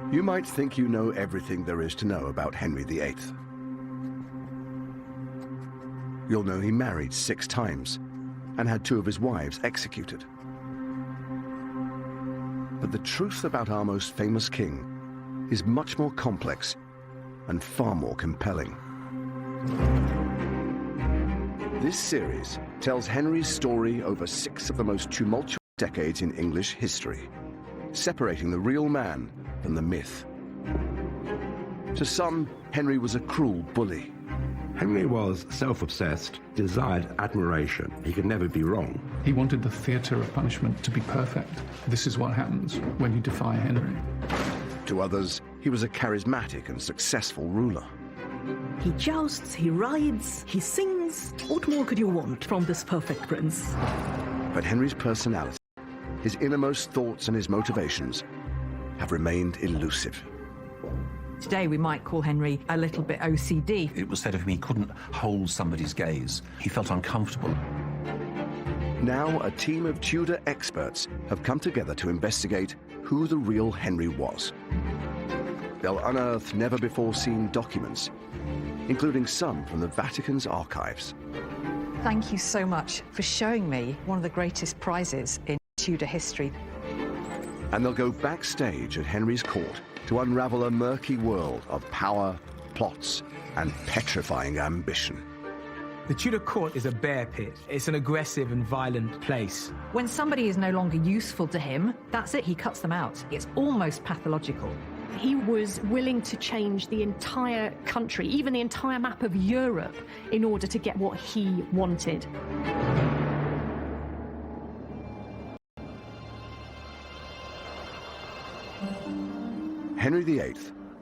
You might think you know everything there is to know about Henry VIII. You'll know he married 6 times and had 2 of his wives executed. But the truth about our most famous king is much more complex and far more compelling. This series tells Henry's story over 6 of the most tumultuous decades in English history, separating the real man from the myth. To some, Henry was a cruel bully. Henry was self-obsessed, desired admiration. He could never be wrong. He wanted the theatre of punishment to be perfect. This is what happens when you defy Henry. To others, he was a charismatic and successful ruler. He jousts, he rides, he sings. What more could you want from this perfect prince? But Henry's personality, his innermost thoughts and his motivations have remained elusive. Today we might call Henry a little bit OCD. It was said of him he couldn't hold somebody's gaze. He felt uncomfortable. Now a team of Tudor experts have come together to investigate who the real Henry was. They'll unearth never-before-seen documents, including some from the Vatican's archives. Thank you so much for showing me one of the greatest prizes in Tudor history. And they'll go backstage at Henry's court to unravel a murky world of power, plots, and petrifying ambition. The Tudor court is a bear pit. It's an aggressive and violent place. When somebody is no longer useful to him, that's it, he cuts them out. It's almost pathological. He was willing to change the entire country, even the entire map of Europe, in order to get what he wanted. Henry VIII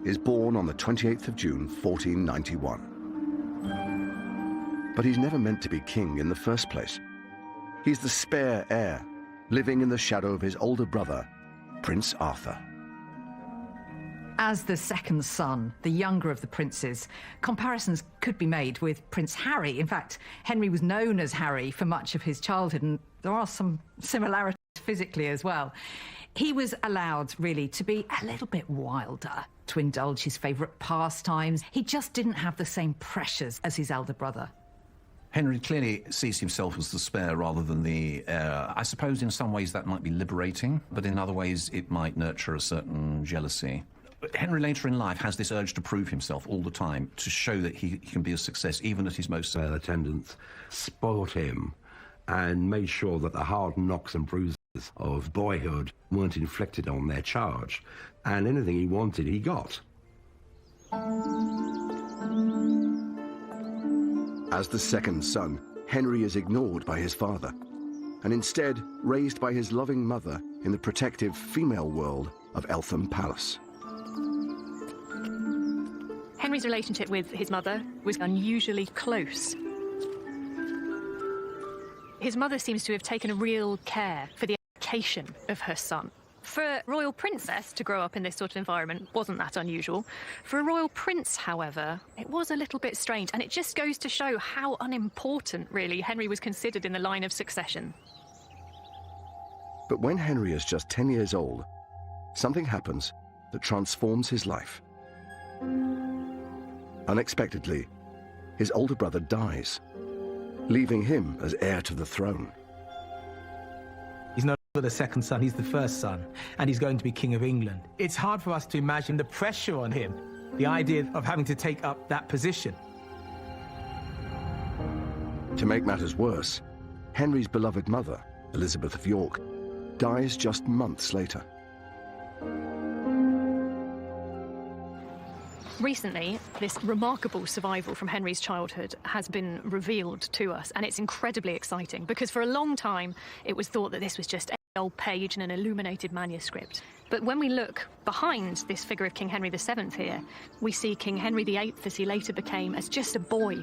is born on the 28th of June, 1491. But he's never meant to be king in the first place. He's the spare heir, living in the shadow of his older brother, Prince Arthur. As the second son, the younger of the princes, comparisons could be made with Prince Harry. In fact, Henry was known as Harry for much of his childhood, and there are some similarities physically as well. He was allowed, really, to be a little bit wilder, to indulge his favourite pastimes. He just didn't have the same pressures as his elder brother. Henry clearly sees himself as the spare rather than the heir. I suppose in some ways that might be liberating, but in other ways it might nurture a certain jealousy. Henry later in life has this urge to prove himself all the time, to show that he can be a success even at his most... Attendants spoiled him and made sure that the hard knocks and bruises of boyhood weren't inflicted on their charge, and anything he wanted, he got. As the second son, Henry is ignored by his father, and instead raised by his loving mother in the protective female world of Eltham Palace. Henry's relationship with his mother was unusually close. His mother seems to have taken a real care for the education of her son. For a royal princess to grow up in this sort of environment wasn't that unusual. For a royal prince, however, it was a little bit strange, and it just goes to show how unimportant, really, Henry was considered in the line of succession. But when Henry is just 10 years old, something happens that transforms his life. Unexpectedly, his older brother dies, leaving him as heir to the throne. He's no longer the second son, he's the first son, and he's going to be King of England. It's hard for us to imagine the pressure on him, the idea of having to take up that position. To make matters worse, Henry's beloved mother, Elizabeth of York, dies just months later. Recently, this remarkable survival from Henry's childhood has been revealed to us, and it's incredibly exciting because for a long time it was thought that this was just an old page in an illuminated manuscript. But when we look behind this figure of King Henry VII here, we see King Henry VIII, as he later became, as just a boy.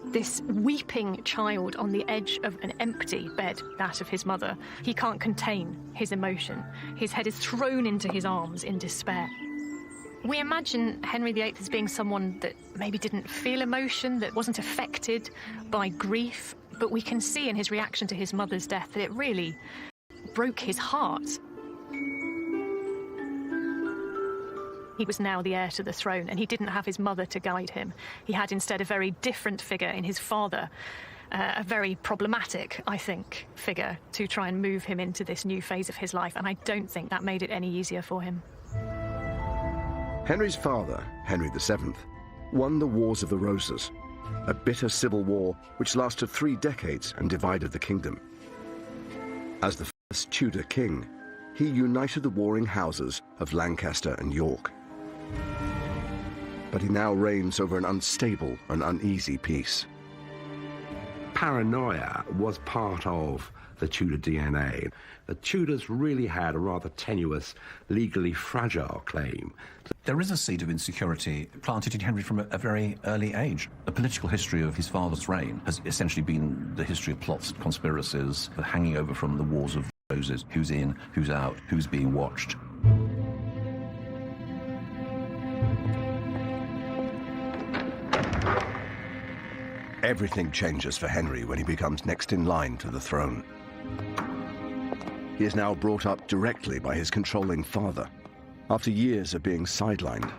This weeping child on the edge of an empty bed, that of his mother. He can't contain his emotion. His head is thrown into his arms in despair. We imagine Henry VIII as being someone that maybe didn't feel emotion, that wasn't affected by grief, but we can see in his reaction to his mother's death that it really broke his heart. He was now the heir to the throne, and he didn't have his mother to guide him. He had instead a very different figure in his father, a very problematic, I think, figure to try and move him into this new phase of his life, and I don't think that made it any easier for him. Henry's father, Henry VII, won the Wars of the Roses, a bitter civil war which lasted 3 decades and divided the kingdom. As the first Tudor king, he united the warring houses of Lancaster and York. But he now reigns over an unstable and uneasy peace. Paranoia was part of the Tudor DNA. The Tudors really had a rather tenuous, legally fragile claim. There is a seed of insecurity planted in Henry from a very early age. The political history of his father's reign has essentially been the history of plots, conspiracies, hanging over from the Wars of the Roses. Who's in, who's out, who's being watched. Everything changes for Henry when he becomes next in line to the throne. He is now brought up directly by his controlling father, after years of being sidelined.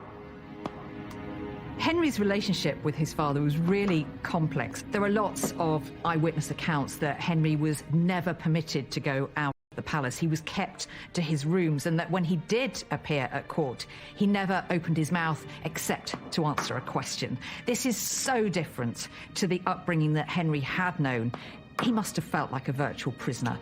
Henry's relationship with his father was really complex. There are lots of eyewitness accounts that Henry was never permitted to go out of the palace. He was kept to his rooms, and that when he did appear at court, he never opened his mouth except to answer a question. This is so different to the upbringing that Henry had known. He must have felt like a virtual prisoner.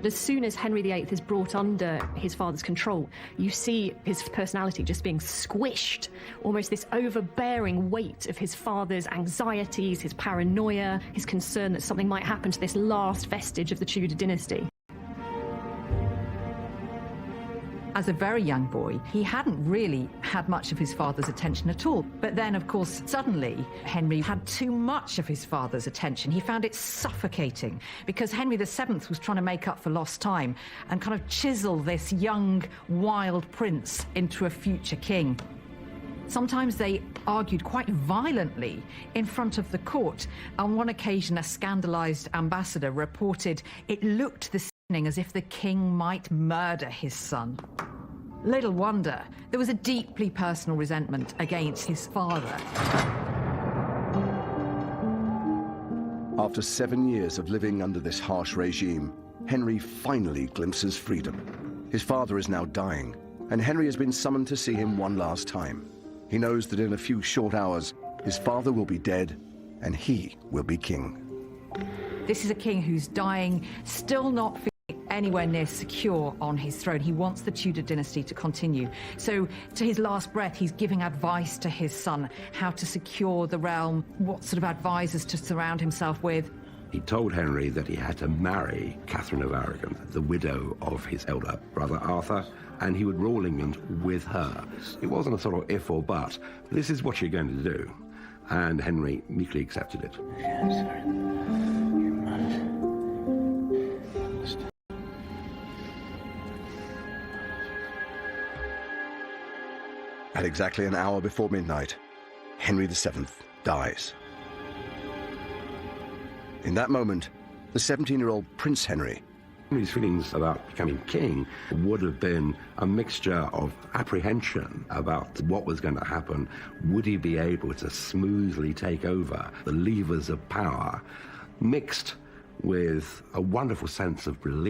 As soon as Henry VIII is brought under his father's control, you see his personality just being squished, almost this overbearing weight of his father's anxieties, his paranoia, his concern that something might happen to this last vestige of the Tudor dynasty. As a very young boy, he hadn't really had much of his father's attention at all. But then, of course, suddenly, Henry had too much of his father's attention. He found it suffocating because Henry VII was trying to make up for lost time and kind of chisel this young, wild prince into a future king. Sometimes they argued quite violently in front of the court. On one occasion, a scandalised ambassador reported it looked this evening as if the king might murder his son. Little wonder, there was a deeply personal resentment against his father. After 7 years of living under this harsh regime, Henry finally glimpses freedom. His father is now dying, and Henry has been summoned to see him one last time. He knows that in a few short hours, his father will be dead, and he will be king. This is a king who's dying, still not feeling anywhere near secure on his throne. He wants the Tudor dynasty to continue. So, to his last breath, he's giving advice to his son, how to secure the realm, what sort of advisors to surround himself with. He told Henry that he had to marry Catherine of Aragon, the widow of his elder brother Arthur, and he would rule England with her. It wasn't a sort of if or but. This is what you're going to do. And Henry meekly accepted it. At exactly an hour before midnight, Henry VII dies. In that moment, the 17-year-old Prince Henry... Henry's feelings about becoming king would have been a mixture of apprehension about what was going to happen. Would he be able to smoothly take over the levers of power, mixed with a wonderful sense of relief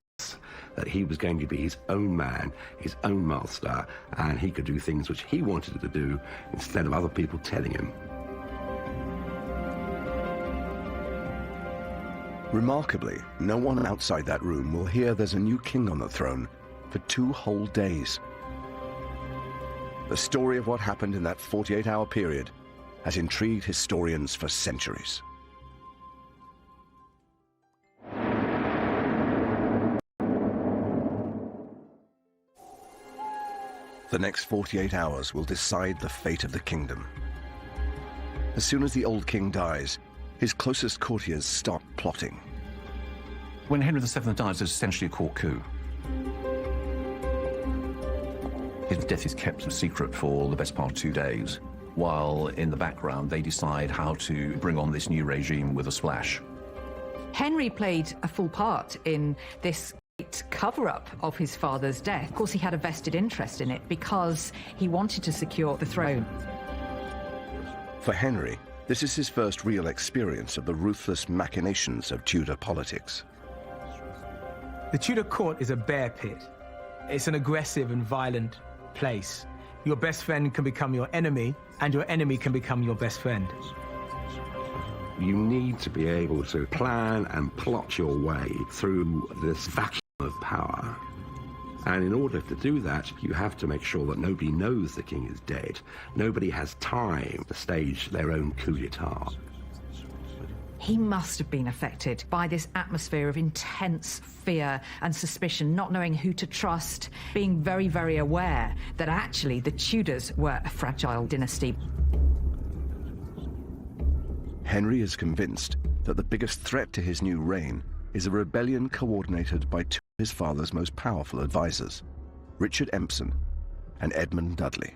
that he was going to be his own man, his own master, and he could do things which he wanted to do instead of other people telling him. Remarkably, no one outside that room will hear there's a new king on the throne for 2 whole days. The story of what happened in that 48-hour period has intrigued historians for centuries. The next 48 hours will decide the fate of the kingdom. As soon as the old king dies, his closest courtiers start plotting. When Henry VII dies, there's essentially a court coup. His death is kept a secret for the best part of 2 days, while in the background they decide how to bring on this new regime with a splash. Henry played a full part in this great cover-up of his father's death. Of course, he had a vested interest in it because he wanted to secure the throne. For Henry, this is his first real experience of the ruthless machinations of Tudor politics. The Tudor court is a bear pit. It's an aggressive and violent place. Your best friend can become your enemy, and your enemy can become your best friend. You need to be able to plan and plot your way through this vacuum of power. And in order to do that, you have to make sure that nobody knows the king is dead. Nobody has time to stage their own coup d'etat. He must have been affected by this atmosphere of intense fear and suspicion, not knowing who to trust, being very, very aware that actually the Tudors were a fragile dynasty. Henry is convinced that the biggest threat to his new reign is a rebellion coordinated by two of his father's most powerful advisors, Richard Empson and Edmund Dudley.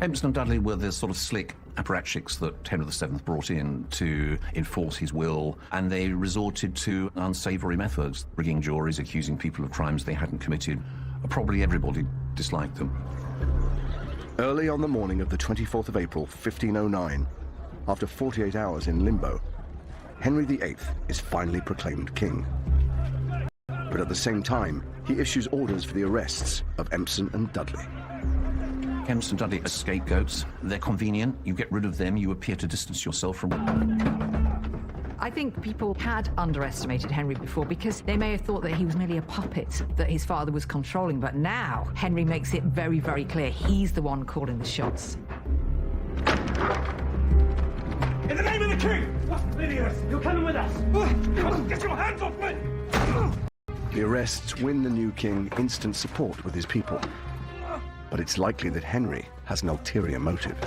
Empson and Dudley were the sort of slick apparatchiks that Henry VII brought in to enforce his will, and they resorted to unsavoury methods, rigging juries, accusing people of crimes they hadn't committed. Probably everybody disliked them. Early on the morning of the 24th of April, 1509, after 48 hours in limbo, Henry VIII is finally proclaimed king. But at the same time, he issues orders for the arrests of Empson and Dudley. Empson and Dudley are scapegoats. They're convenient. You get rid of them, you appear to distance yourself from... I think people had underestimated Henry before because they may have thought that he was merely a puppet that his father was controlling, but now Henry makes it very, very clear he's the one calling the shots. In the name of the king! What idiots! You're coming with us! Get your hands off me! The arrests win the new king instant support with his people. But it's likely that Henry has an ulterior motive.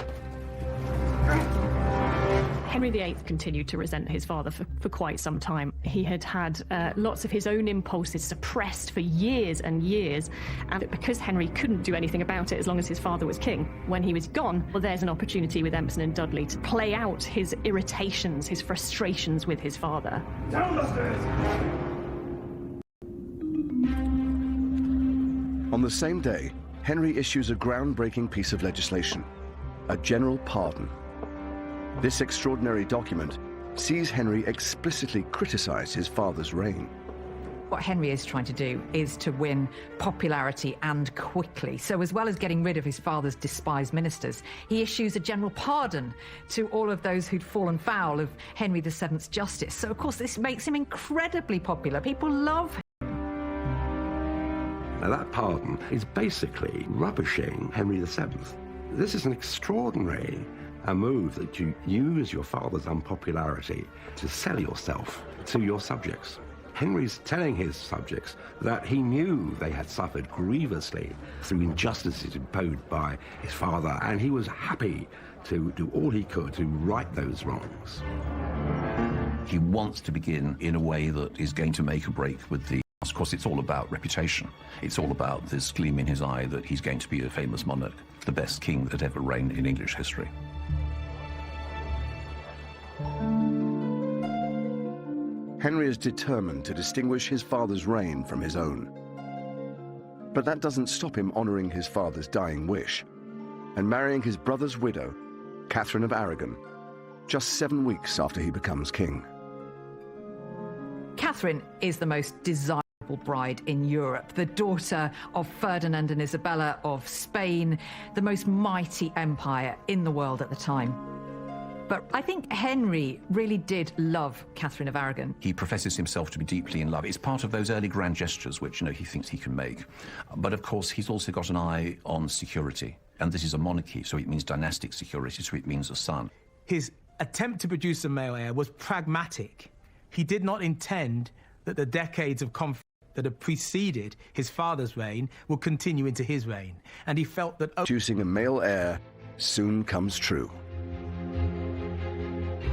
Henry VIII continued to resent his father for quite some time. He had had lots of his own impulses suppressed for years and years, and because Henry couldn't do anything about it as long as his father was king, when he was gone, well, there's an opportunity with Empson and Dudley to play out his irritations, his frustrations with his father. Down the stairs! On the same day, Henry issues a groundbreaking piece of legislation, a general pardon. This extraordinary document sees Henry explicitly criticize his father's reign. What Henry is trying to do is to win popularity and quickly. So as well as getting rid of his father's despised ministers, he issues a general pardon to all of those who'd fallen foul of Henry VII's justice. So of course this makes him incredibly popular. People love him. Now that pardon is basically rubbishing Henry VII. This is an extraordinary move that you use your father's unpopularity to sell yourself to your subjects. Henry's telling his subjects that he knew they had suffered grievously through injustices imposed by his father, and he was happy to do all he could to right those wrongs. He wants to begin in a way that is going to make a break with the... Of course, it's all about reputation. It's all about this gleam in his eye that he's going to be a famous monarch, the best king that ever reigned in English history. Henry is determined to distinguish his father's reign from his own. But that doesn't stop him honoring his father's dying wish and marrying his brother's widow, Catherine of Aragon, just 7 weeks after he becomes king. Catherine is the most desirable bride in Europe, the daughter of Ferdinand and Isabella of Spain, the most mighty empire in the world at the time. But I think Henry really did love Catherine of Aragon. He professes himself to be deeply in love. It's part of those early grand gestures which, he thinks he can make. But of course, he's also got an eye on security. And this is a monarchy, so it means dynastic security, so it means a son. His attempt to produce a male heir was pragmatic. He did not intend that the decades of conflict that had preceded his father's reign would continue into his reign. And he felt that... Choosing a male heir soon comes true.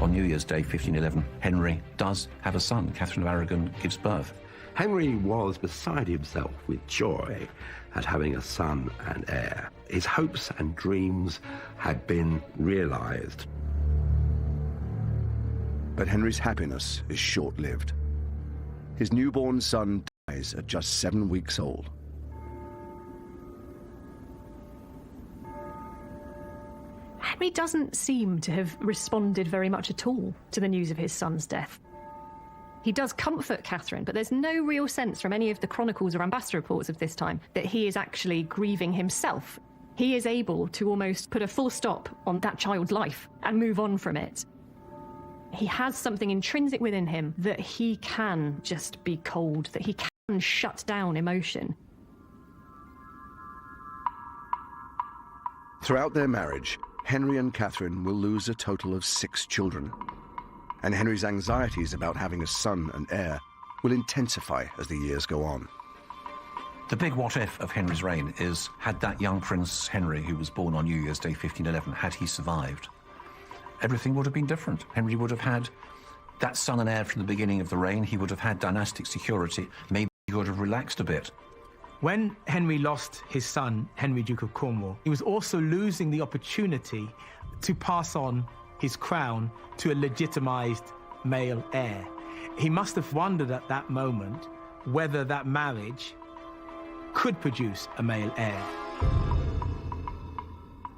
On New Year's Day, 1511, Henry does have a son. Catherine of Aragon gives birth. Henry was beside himself with joy at having a son and heir. His hopes and dreams had been realized. But Henry's happiness is short-lived. His newborn son dies dies at just 7 weeks old. Henry doesn't seem to have responded very much at all to the news of his son's death. He does comfort Catherine, but there's no real sense from any of the chronicles or ambassador reports of this time that he is actually grieving himself. He is able to almost put a full stop on that child's life and move on from it. He has something intrinsic within him that he can just be cold, that he can shut down emotion. Throughout their marriage, Henry and Catherine will lose a total of 6 children. And Henry's anxieties about having a son and heir will intensify as the years go on. The big what-if of Henry's reign is, had that young Prince Henry, who was born on New Year's Day 1511, had he survived, everything would have been different. Henry would have had that son and heir from the beginning of the reign. He would have had dynastic security. Maybe he would have relaxed a bit. When Henry lost his son, Henry, Duke of Cornwall, he was also losing the opportunity to pass on his crown to a legitimised male heir. He must have wondered at that moment whether that marriage could produce a male heir.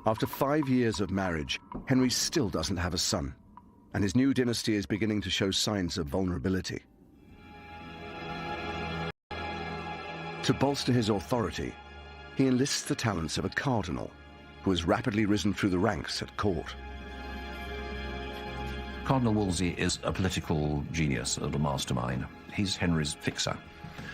After 5 years of marriage, Henry still doesn't have a son, and his new dynasty is beginning to show signs of vulnerability. To bolster his authority, he enlists the talents of a cardinal who has rapidly risen through the ranks at court. Cardinal Wolsey is a political genius, a mastermind. He's Henry's fixer.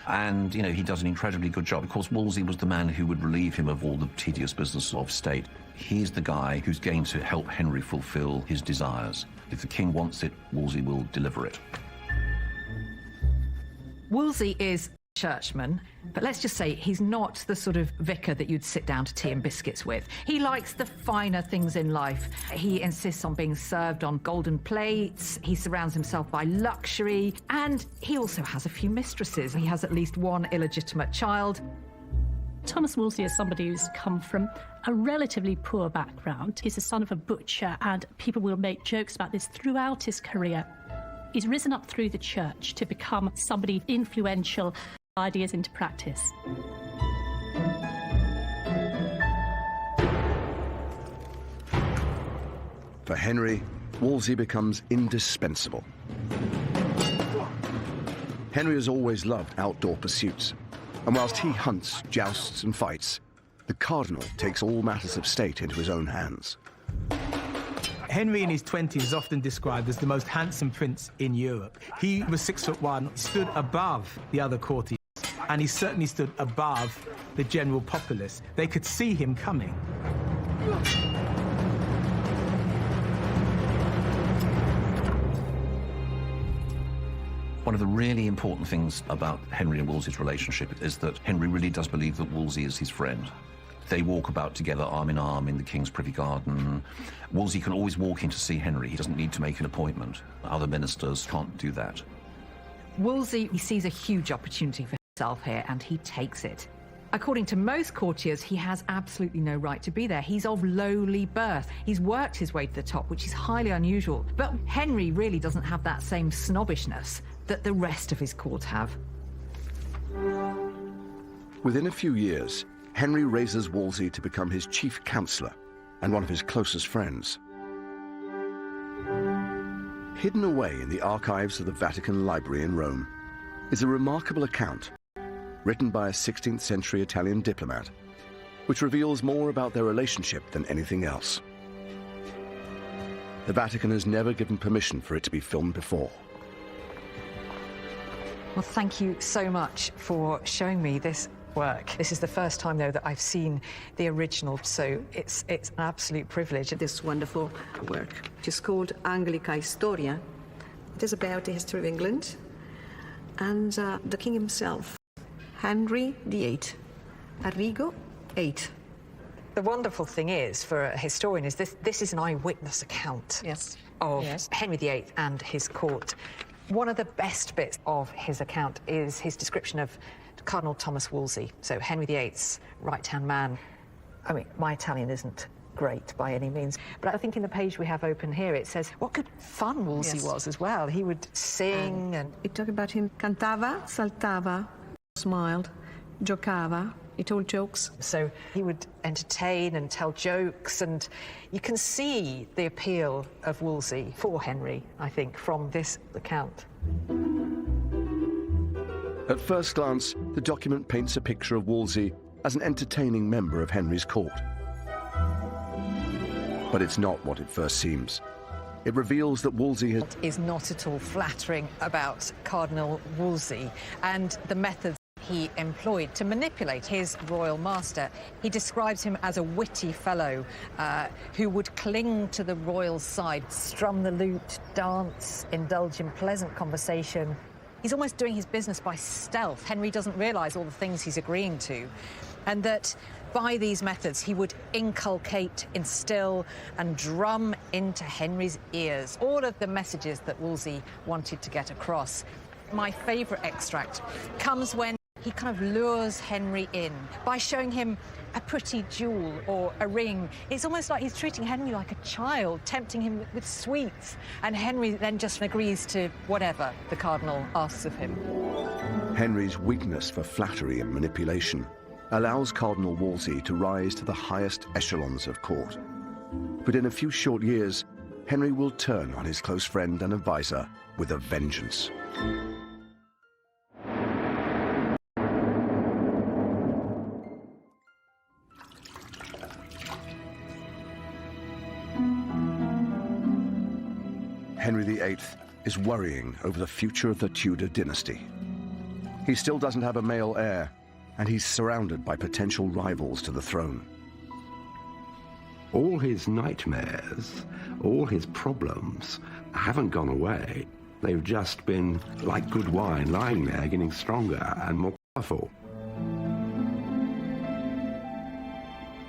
And, you know, he does an incredibly good job. Of course, Wolsey was the man who would relieve him of all the tedious business of state. He's the guy who's going to help Henry fulfill his desires. If the king wants it, Wolsey will deliver it. Wolsey is churchman, but let's just say he's not the sort of vicar that you'd sit down to tea and biscuits with. He likes the finer things in life. He insists on being served on golden plates. He surrounds himself by luxury, and he also has a few mistresses. He has at least one illegitimate child. Thomas Wolsey is somebody who's come from a relatively poor background. He's the son of a butcher, and people will make jokes about this throughout his career. He's risen up through the church to become somebody influential, ideas into practice. For Henry, Wolsey becomes indispensable. Henry has always loved outdoor pursuits, and whilst he hunts, jousts and fights, the cardinal takes all matters of state into his own hands. Henry in his 20s is often described as the most handsome prince in Europe. He was 6'1", stood above the other courtiers, and he certainly stood above the general populace. They could see him coming. One of the really important things about Henry and Wolsey's relationship is that Henry really does believe that Wolsey is his friend. They walk about together arm in arm in the King's privy garden. Wolsey can always walk in to see Henry. He doesn't need to make an appointment. Other ministers can't do that. Wolsey, he sees a huge opportunity for himself here, and he takes it. According to most courtiers, he has absolutely no right to be there. He's of lowly birth. He's worked his way to the top, which is highly unusual. But Henry really doesn't have that same snobbishness that the rest of his court have. Within a few years, Henry raises Wolsey to become his chief counsellor and one of his closest friends. Hidden away in the archives of the Vatican Library in Rome is a remarkable account written by a 16th century Italian diplomat, which reveals more about their relationship than anything else. The Vatican has never given permission for it to be filmed before. Well, thank you so much for showing me this work. This is the first time, though, that I've seen the original, so it's an absolute privilege. This wonderful work, which is called Anglica Historia. It is about the history of England and the king himself, Henry VIII, Arrigo VIII. The wonderful thing is, for a historian, is this is an eyewitness account of Henry VIII and his court. One of the best bits of his account is his description of Cardinal Thomas Wolsey, so Henry VIII's right-hand man. I mean, my Italian isn't great by any means, but I think in the page we have open here, it says what good fun Wolsey was as well. He would sing and... We talk about him, cantava, saltava, smiled, giocava, he told jokes. So he would entertain and tell jokes, and you can see the appeal of Wolsey for Henry, I think, from this account. At first glance, the document paints a picture of Wolsey as an entertaining member of Henry's court. But it's not what it first seems. It reveals that Wolsey is not at all flattering about Cardinal Wolsey and the methods he employed to manipulate his royal master. He describes him as a witty fellow who would cling to the royal side, strum the lute, dance, indulge in pleasant conversation. He's almost doing his business by stealth. Henry doesn't realise all the things he's agreeing to, and that by these methods he would inculcate, instill and drum into Henry's ears all of the messages that Wolsey wanted to get across. My favourite extract comes when he kind of lures Henry in by showing him a pretty jewel or a ring. It's almost like he's treating Henry like a child, tempting him with sweets, and Henry then just agrees to whatever the Cardinal asks of him. Henry's weakness for flattery and manipulation allows Cardinal Wolsey to rise to the highest echelons of court. But in a few short years, Henry will turn on his close friend and advisor with a vengeance. Henry VIII is worrying over the future of the Tudor dynasty. He still doesn't have a male heir, and he's surrounded by potential rivals to the throne. All his nightmares, all his problems haven't gone away. They've just been like good wine, lying there, getting stronger and more powerful.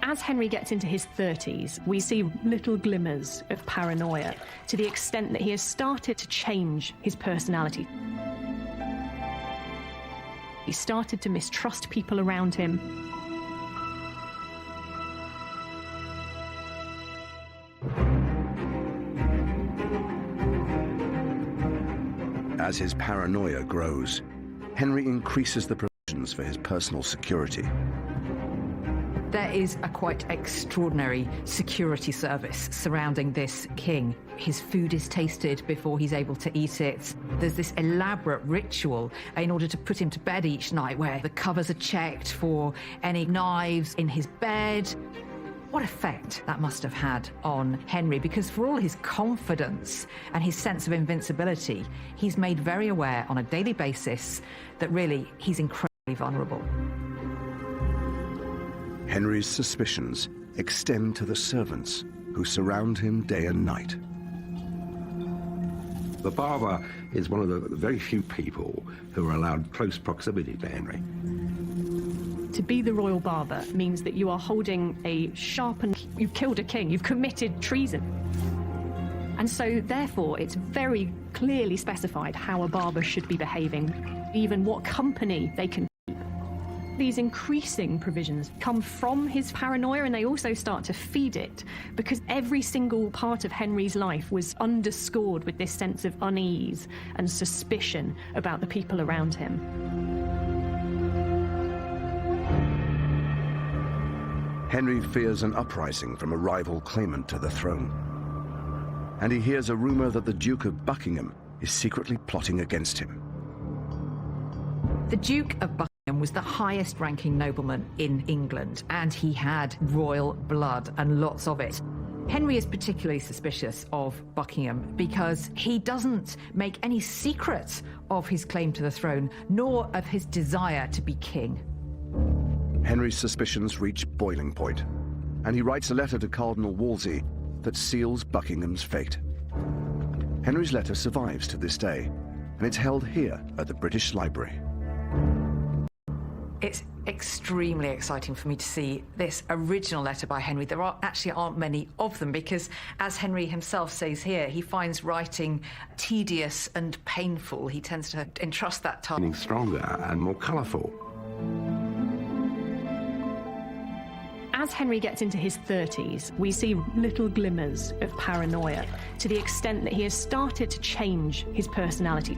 As Henry gets into his 30s, we see little glimmers of paranoia to the extent that he has started to change his personality. He started to mistrust people around him. As his paranoia grows, Henry increases the provisions for his personal security. There is a quite extraordinary security service surrounding this king. His food is tasted before he's able to eat it. There's this elaborate ritual in order to put him to bed each night where the covers are checked for any knives in his bed. What effect that must have had on Henry, because for all his confidence and his sense of invincibility, he's made very aware on a daily basis that really he's incredibly vulnerable. Henry's suspicions extend to the servants who surround him day and night. The barber is one of the very few people who are allowed close proximity to Henry. To be the royal barber means that you are holding a sharpened... You've killed a king, you've committed treason. And so, therefore, it's very clearly specified how a barber should be behaving, even what company they can keep. These increasing provisions come from his paranoia, and they also start to feed it, because every single part of Henry's life was underscored with this sense of unease and suspicion about the people around him. Henry fears an uprising from a rival claimant to the throne. And he hears a rumour that the Duke of Buckingham is secretly plotting against him. The Duke of Buckingham was the highest-ranking nobleman in England, and he had royal blood, and lots of it. Henry is particularly suspicious of Buckingham because he doesn't make any secret of his claim to the throne, nor of his desire to be king. Henry's suspicions reach boiling point, and he writes a letter to Cardinal Wolsey that seals Buckingham's fate. Henry's letter survives to this day, and it's held here at the British Library. It's extremely exciting for me to see this original letter by Henry. There aren't many of them because, as Henry himself says here, he finds writing tedious and painful. He tends to entrust that task. Getting stronger and more colourful. As Henry gets into his 30s, we see little glimmers of paranoia to the extent that he has started to change his personality.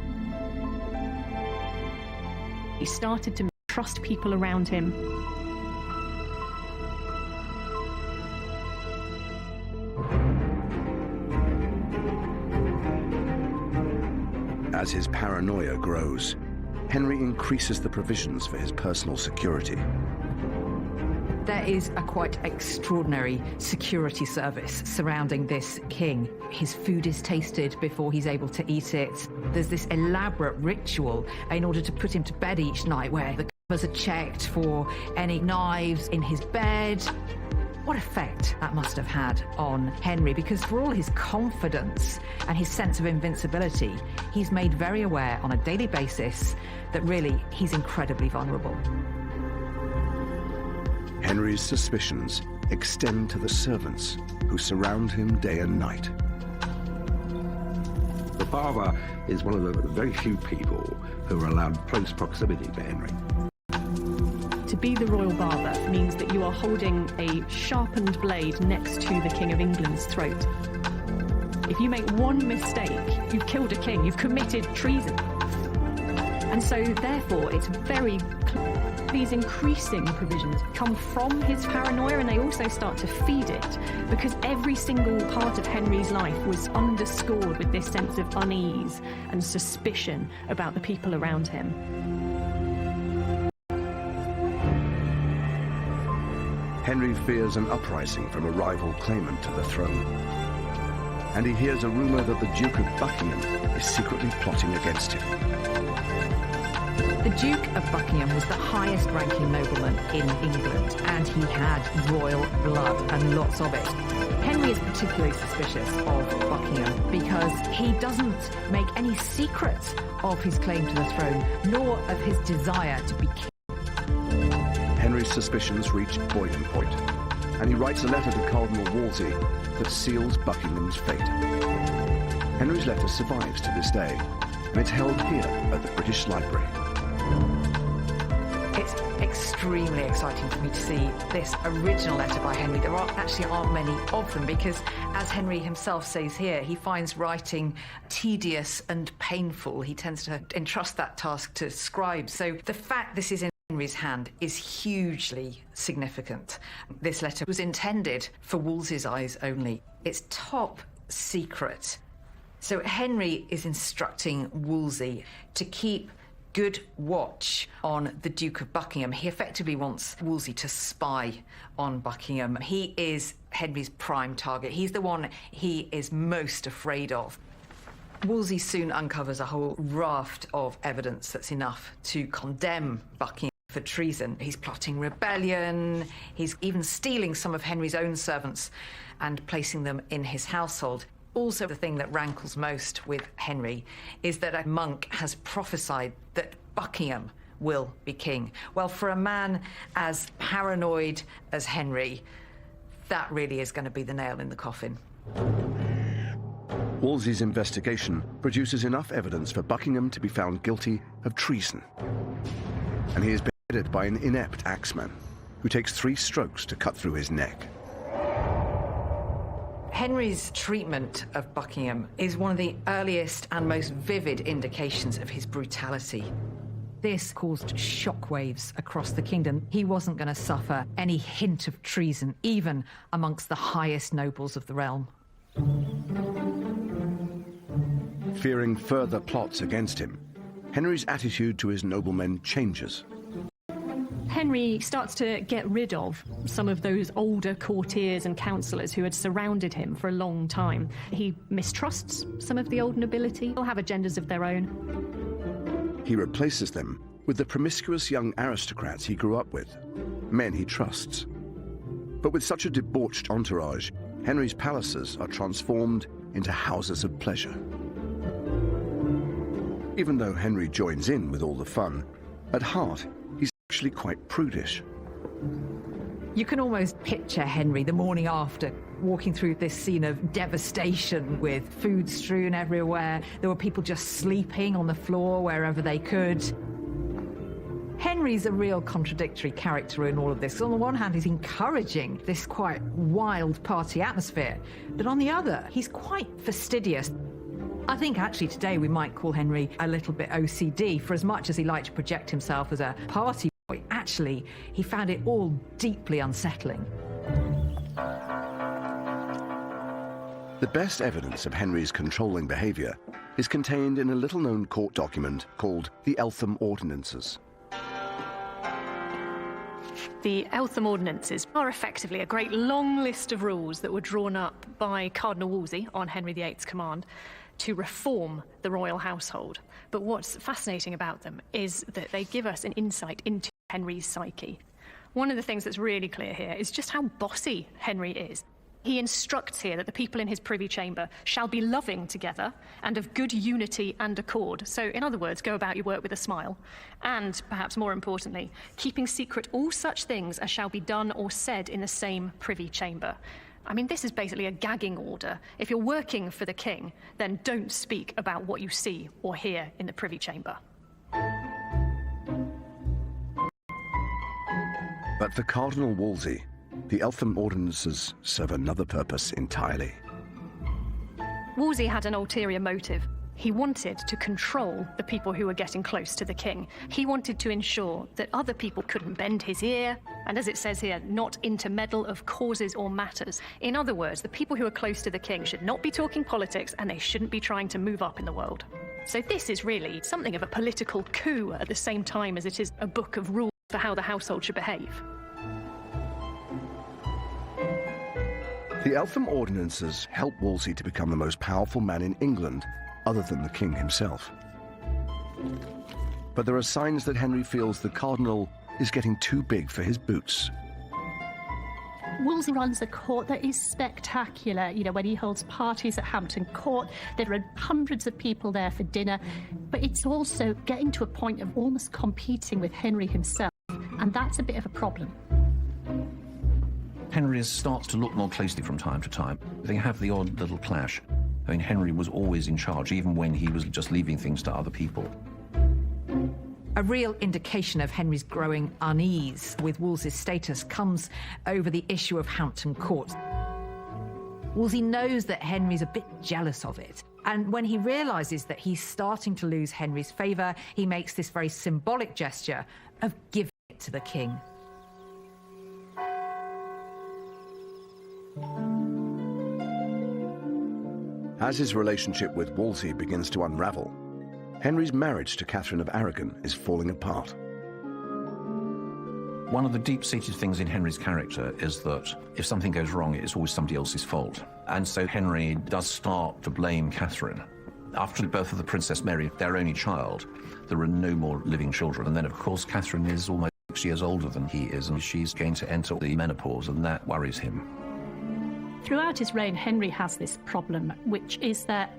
He started to trust people around him. As his paranoia grows, Henry increases the provisions for his personal security. There is a quite extraordinary security service surrounding this king. His food is tasted before he's able to eat it. There's this elaborate ritual in order to put him to bed each night where the covers are checked for any knives in his bed. What effect that must have had on Henry, because for all his confidence and his sense of invincibility, he's made very aware on a daily basis that really he's incredibly vulnerable. Henry's suspicions extend to the servants who surround him day and night. The father is one of the very few people who are allowed close proximity to Henry. To be the royal barber means that you are holding a sharpened blade next to the King of England's throat. If you make one mistake, you've killed a king, you've committed treason. And so, therefore, it's very clear. These increasing provisions come from his paranoia, and they also start to feed it, because every single part of Henry's life was underscored with this sense of unease and suspicion about the people around him. Henry fears an uprising from a rival claimant to the throne. And he hears a rumour that the Duke of Buckingham is secretly plotting against him. The Duke of Buckingham was the highest-ranking nobleman in England, and he had royal blood, and lots of it. Henry is particularly suspicious of Buckingham because he doesn't make any secret of his claim to the throne, nor of his desire to be king. Henry's suspicions reach boiling point, and he writes a letter to Cardinal Wolsey that seals Buckingham's fate. Henry's letter survives to this day, and it's held here at the British Library. It's extremely exciting for me to see this original letter by Henry. There aren't many of them because, as Henry himself says here, he finds writing tedious and painful. He tends to entrust that task to scribes. So the fact this is in Henry's hand is hugely significant. This letter was intended for Wolsey's eyes only. It's top secret. So Henry is instructing Wolsey to keep good watch on the Duke of Buckingham. He effectively wants Wolsey to spy on Buckingham. He is Henry's prime target. He's the one he is most afraid of. Wolsey soon uncovers a whole raft of evidence that's enough to condemn Buckingham for treason. He's plotting rebellion. He's even stealing some of Henry's own servants and placing them in his household. Also, the thing that rankles most with Henry is that a monk has prophesied that Buckingham will be king. Well, for a man as paranoid as Henry, that really is going to be the nail in the coffin. Wolsey's investigation produces enough evidence for Buckingham to be found guilty of treason. And he is beheaded by an inept axeman who takes 3 strokes to cut through his neck. Henry's treatment of Buckingham is one of the earliest and most vivid indications of his brutality. This caused shockwaves across the kingdom. He wasn't going to suffer any hint of treason, even amongst the highest nobles of the realm. Fearing further plots against him, Henry's attitude to his noblemen changes. Henry starts to get rid of some of those older courtiers and councillors who had surrounded him for a long time. He mistrusts some of the old nobility. They'll have agendas of their own. He replaces them with the promiscuous young aristocrats he grew up with, men he trusts. But with such a debauched entourage, Henry's palaces are transformed into houses of pleasure. Even though Henry joins in with all the fun, at heart, he's actually quite prudish. You can almost picture Henry the morning after, walking through this scene of devastation with food strewn everywhere. There were people just sleeping on the floor wherever they could. Henry's a real contradictory character in all of this. On the one hand, he's encouraging this quite wild party atmosphere, but on the other, he's quite fastidious. I think actually today we might call Henry a little bit OCD, for as much as he liked to project himself as a party Actually, he found it all deeply unsettling. The best evidence of Henry's controlling behaviour is contained in a little-known court document called the Eltham Ordinances. The Eltham Ordinances are effectively a great long list of rules that were drawn up by Cardinal Wolsey on Henry VIII's command to reform the royal household. But what's fascinating about them is that they give us an insight into Henry's psyche. One of the things that's really clear here is just how bossy Henry is. He instructs here that the people in his privy chamber shall be loving together and of good unity and accord. So, in other words, go about your work with a smile. And, perhaps more importantly, keeping secret all such things as shall be done or said in the same privy chamber. I mean, this is basically a gagging order. If you're working for the king, then don't speak about what you see or hear in the privy chamber. But for Cardinal Wolsey, the Eltham Ordinances serve another purpose entirely. Wolsey had an ulterior motive. He wanted to control the people who were getting close to the king. He wanted to ensure that other people couldn't bend his ear, and as it says here, not intermeddle of causes or matters. In other words, the people who are close to the king should not be talking politics, and they shouldn't be trying to move up in the world. So this is really something of a political coup at the same time as it is a book of rules for how the household should behave. The Eltham Ordinances help Wolsey to become the most powerful man in England, other than the king himself. But there are signs that Henry feels the cardinal is getting too big for his boots. Wolsey runs a court that is spectacular. You know, when he holds parties at Hampton Court, there are hundreds of people there for dinner. But it's also getting to a point of almost competing with Henry himself, and that's a bit of a problem. Henry starts to look more closely from time to time. They have the odd little clash. I mean, Henry was always in charge, even when he was just leaving things to other people. A real indication of Henry's growing unease with Wolsey's status comes over the issue of Hampton Court. Wolsey knows that Henry's a bit jealous of it, and when he realises that he's starting to lose Henry's favour, he makes this very symbolic gesture of giving it to the king. As his relationship with Wolsey begins to unravel, Henry's marriage to Catherine of Aragon is falling apart. One of the deep-seated things in Henry's character is that if something goes wrong, it's always somebody else's fault. And so Henry does start to blame Catherine. After the birth of the Princess Mary, their only child, there are no more living children. And then, of course, Catherine is almost 6 years older than he is, and she's going to enter the menopause, and that worries him. Throughout his reign, Henry has this problem, which is that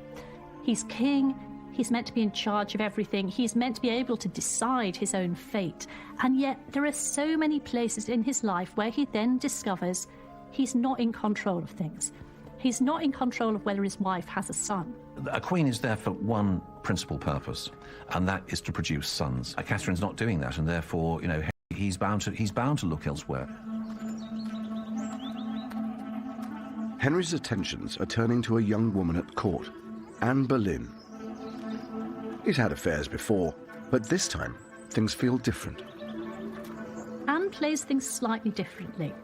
he's king, he's meant to be in charge of everything, he's meant to be able to decide his own fate, and yet there are so many places in his life where he then discovers he's not in control of things. He's not in control of whether his wife has a son. A queen is there for one principal purpose, and that is to produce sons. Catherine's not doing that, and therefore, you know, he's bound to look elsewhere. Henry's attentions are turning to a young woman at court, Anne Boleyn. He's had affairs before, but this time things feel different. Anne plays things slightly differently.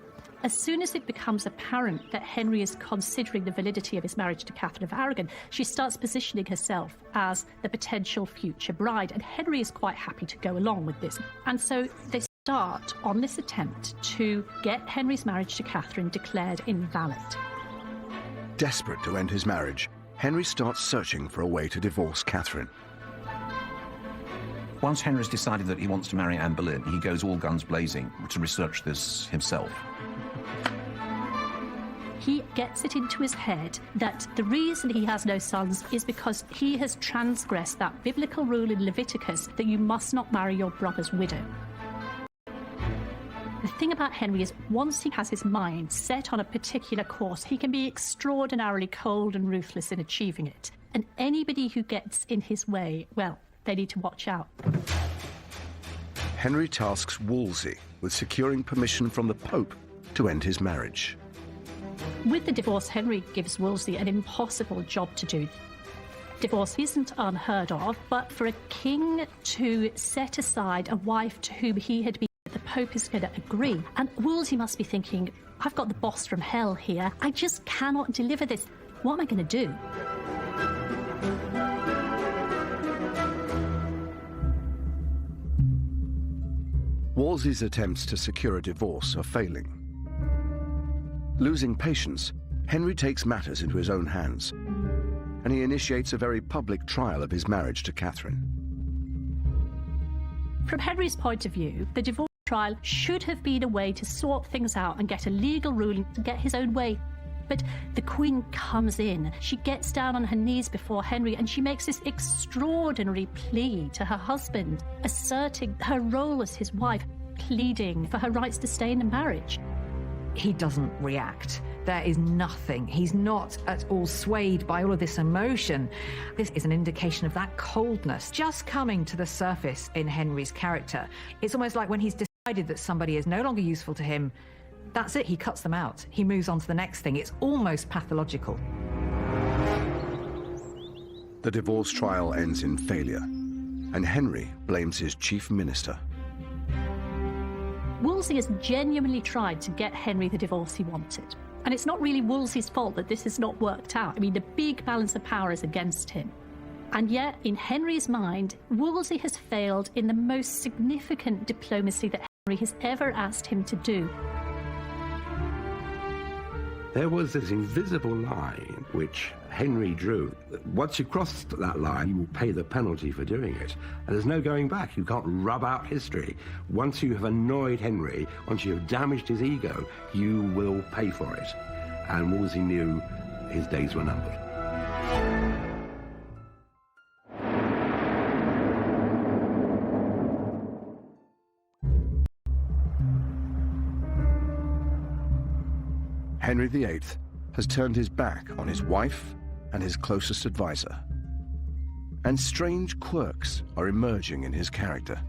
As soon as it becomes apparent that Henry is considering the validity of his marriage to Catherine of Aragon, she starts positioning herself as the potential future bride, and Henry is quite happy to go along with this. And so they start on this attempt to get Henry's marriage to Catherine declared invalid. Desperate to end his marriage, Henry starts searching for a way to divorce Catherine. Once Henry's decided that he wants to marry Anne Boleyn, he goes all guns blazing to research this himself. He gets it into his head that the reason he has no sons is because he has transgressed that biblical rule in Leviticus that you must not marry your brother's widow. The thing about Henry is once he has his mind set on a particular course, he can be extraordinarily cold and ruthless in achieving it. And anybody who gets in his way, well, they need to watch out. Henry tasks Wolsey with securing permission from the Pope to end his marriage. With the divorce, Henry gives Wolsey an impossible job to do. Divorce isn't unheard of, but for a king to set aside a wife to whom he had been Pope is going to agree. And Wolsey must be thinking, I've got the boss from hell here. I just cannot deliver this. What am I going to do? Wolsey's attempts to secure a divorce are failing. Losing patience, Henry takes matters into his own hands, and he initiates a very public trial of his marriage to Catherine. From Henry's point of view, the divorce trial should have been a way to sort things out and get a legal ruling to get his own way. But the Queen comes in, she gets down on her knees before Henry, and she makes this extraordinary plea to her husband, asserting her role as his wife, pleading for her rights to stay in the marriage. He doesn't react. There is nothing. He's not at all swayed by all of this emotion. This is an indication of that coldness just coming to the surface in Henry's character. It's almost like when he's decided that somebody is no longer useful to him, that's it, he cuts them out. He moves on to the next thing. It's almost pathological. The divorce trial ends in failure, and Henry blames his chief minister. Wolsey has genuinely tried to get Henry the divorce he wanted. And it's not really Wolsey's fault that this has not worked out. I mean, the big balance of power is against him. And yet, in Henry's mind, Wolsey has failed in the most significant diplomacy that Henry has ever asked him to do. There was this invisible line which Henry drew. Once you cross that line, you will pay the penalty for doing it. And there's no going back. You can't rub out history. Once you have annoyed Henry, once you have damaged his ego, you will pay for it. And Wolsey knew his days were numbered. Henry VIII has turned his back on his wife and his closest advisor. And strange quirks are emerging in his character.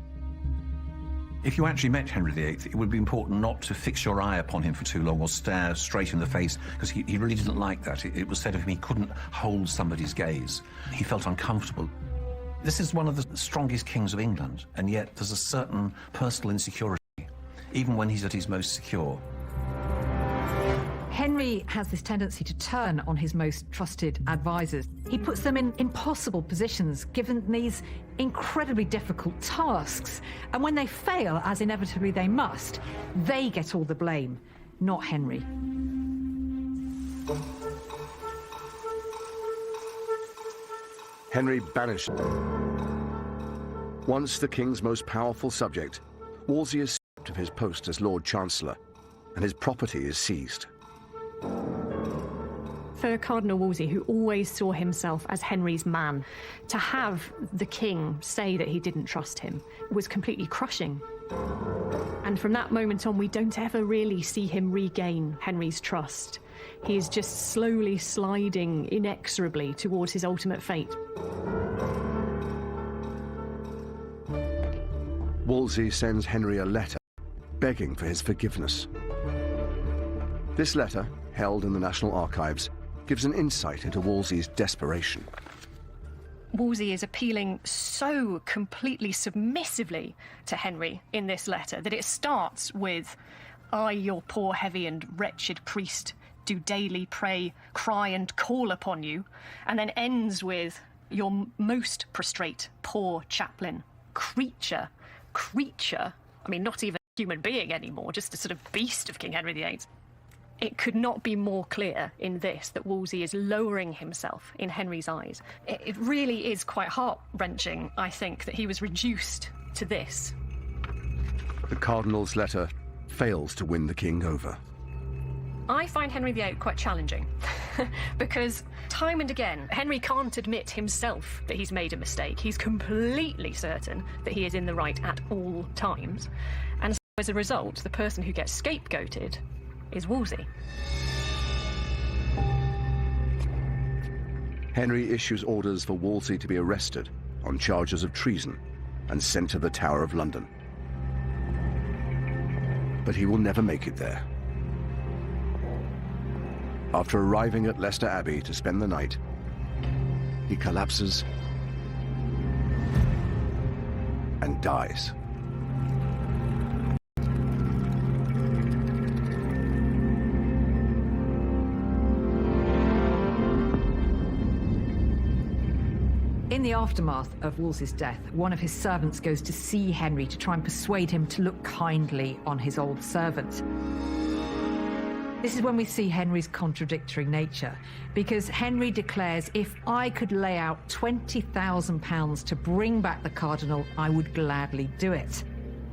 If you actually met Henry VIII, it would be important not to fix your eye upon him for too long or stare straight in the face, because he really didn't like that. It was said of him he couldn't hold somebody's gaze. He felt uncomfortable. This is one of the strongest kings of England, and yet there's a certain personal insecurity, even when he's at his most secure. Henry has this tendency to turn on his most trusted advisors. He puts them in impossible positions, given these incredibly difficult tasks. And when they fail, as inevitably they must, they get all the blame, not Henry. Henry banished. Once the king's most powerful subject, Wolsey is stripped of his post as Lord Chancellor, and his property is seized. For Cardinal Wolsey, who always saw himself as Henry's man, to have the king say that he didn't trust him was completely crushing. And from that moment on, we don't ever really see him regain Henry's trust. He is just slowly sliding inexorably towards his ultimate fate. Wolsey sends Henry a letter begging for his forgiveness. This letter, held in the National Archives, gives an insight into Wolsey's desperation. Wolsey is appealing so completely submissively to Henry in this letter that it starts with, "I, your poor, heavy and wretched priest, do daily pray, cry and call upon you," and then ends with, "Your most prostrate, poor chaplain, creature, I mean, not even a human being anymore, just a sort of beast of King Henry VIII. It could not be more clear in this that Wolsey is lowering himself in Henry's eyes. It really is quite heart-wrenching, I think, that he was reduced to this. The Cardinal's letter fails to win the king over. I find Henry VIII quite challenging because time and again, Henry can't admit himself that he's made a mistake. He's completely certain that he is in the right at all times. And so as a result, the person who gets scapegoated is Wolsey. Henry issues orders for Wolsey to be arrested on charges of treason and sent to the Tower of London. But he will never make it there. After arriving at Leicester Abbey to spend the night, he collapses and dies. In the aftermath of Wolsey's death, one of his servants goes to see Henry to try and persuade him to look kindly on his old servant. This is when we see Henry's contradictory nature, because Henry declares, if I could lay out £20,000 to bring back the cardinal, I would gladly do it.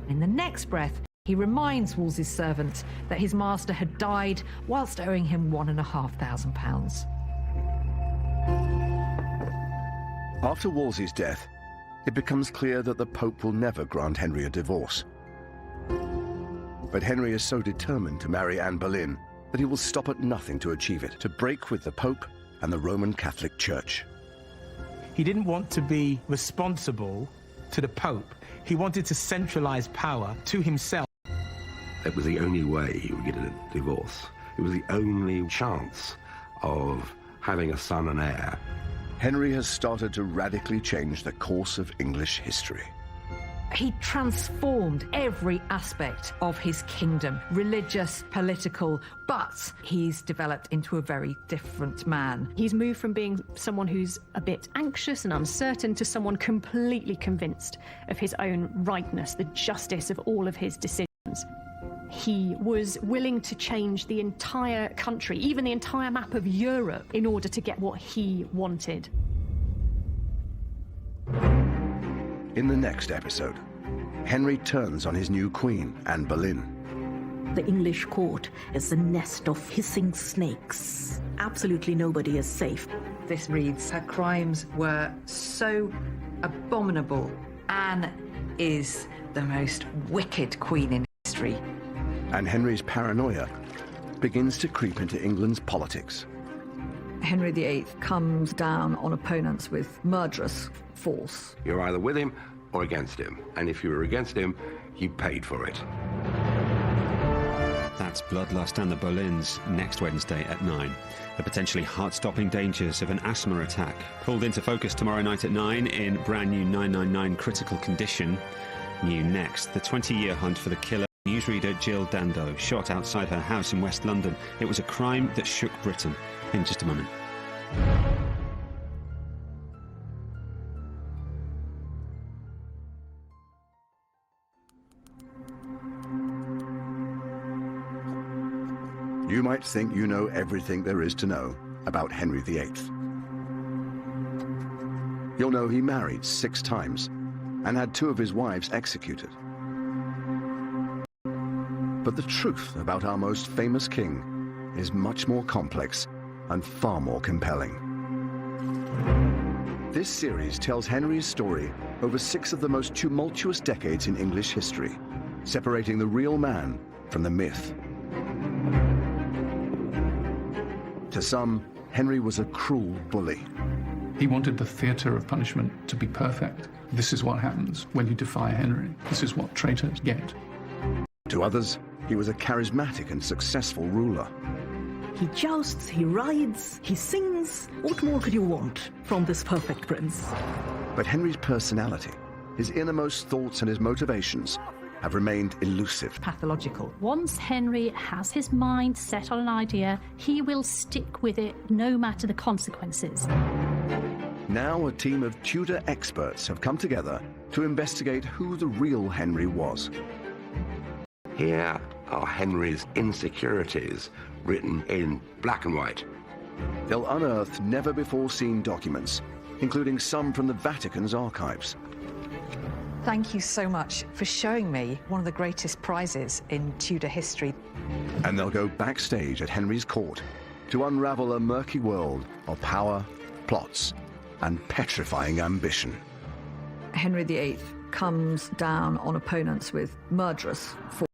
In the next breath, he reminds Wolsey's servant that his master had died whilst owing him £1,500. After Wolsey's death, it becomes clear that the Pope will never grant Henry a divorce. But Henry is so determined to marry Anne Boleyn that he will stop at nothing to achieve it, to break with the Pope and the Roman Catholic Church. He didn't want to be responsible to the Pope. He wanted to centralize power to himself. It was the only way he would get a divorce. It was the only chance of having a son and heir. Henry has started to radically change the course of English history. He transformed every aspect of his kingdom, religious, political, but he's developed into a very different man. He's moved from being someone who's a bit anxious and uncertain to someone completely convinced of his own rightness, the justice of all of his decisions. He was willing to change the entire country, even the entire map of Europe, in order to get what he wanted. In the next episode, Henry turns on his new queen, Anne Boleyn. The English court is a nest of hissing snakes. Absolutely nobody is safe. This reads, her crimes were so abominable. Anne is the most wicked queen in history. And Henry's paranoia begins to creep into England's politics. Henry VIII comes down on opponents with murderous force. You're either with him or against him. And if you were against him, you paid for it. That's Bloodlust and the Boleyns next Wednesday at 9. The potentially heart-stopping dangers of an asthma attack. Pulled into focus tomorrow night at 9 in brand new 999 Critical Condition. New next, the 20-year hunt for the killer newsreader Jill Dando, shot outside her house in West London. It was a crime that shook Britain. In just a moment. You might think you know everything there is to know about Henry VIII. You'll know he married 6 times and had 2 of his wives executed. But the truth about our most famous king is much more complex and far more compelling. This series tells Henry's story over 6 of the most tumultuous decades in English history, separating the real man from the myth. To some, Henry was a cruel bully. He wanted the theatre of punishment to be perfect. This is what happens when you defy Henry. This is what traitors get. To others, he was a charismatic and successful ruler. He jousts, he rides, he sings. What more could you want from this perfect prince? But Henry's personality, his innermost thoughts and his motivations have remained elusive. Pathological. Once Henry has his mind set on an idea, he will stick with it no matter the consequences. Now a team of Tudor experts have come together to investigate who the real Henry was. Here are Henry's insecurities written in black and white. They'll unearth never-before-seen documents, including some from the Vatican's archives. Thank you so much for showing me one of the greatest prizes in Tudor history. And they'll go backstage at Henry's court to unravel a murky world of power, plots, and petrifying ambition. Henry VIII comes down on opponents with murderous force.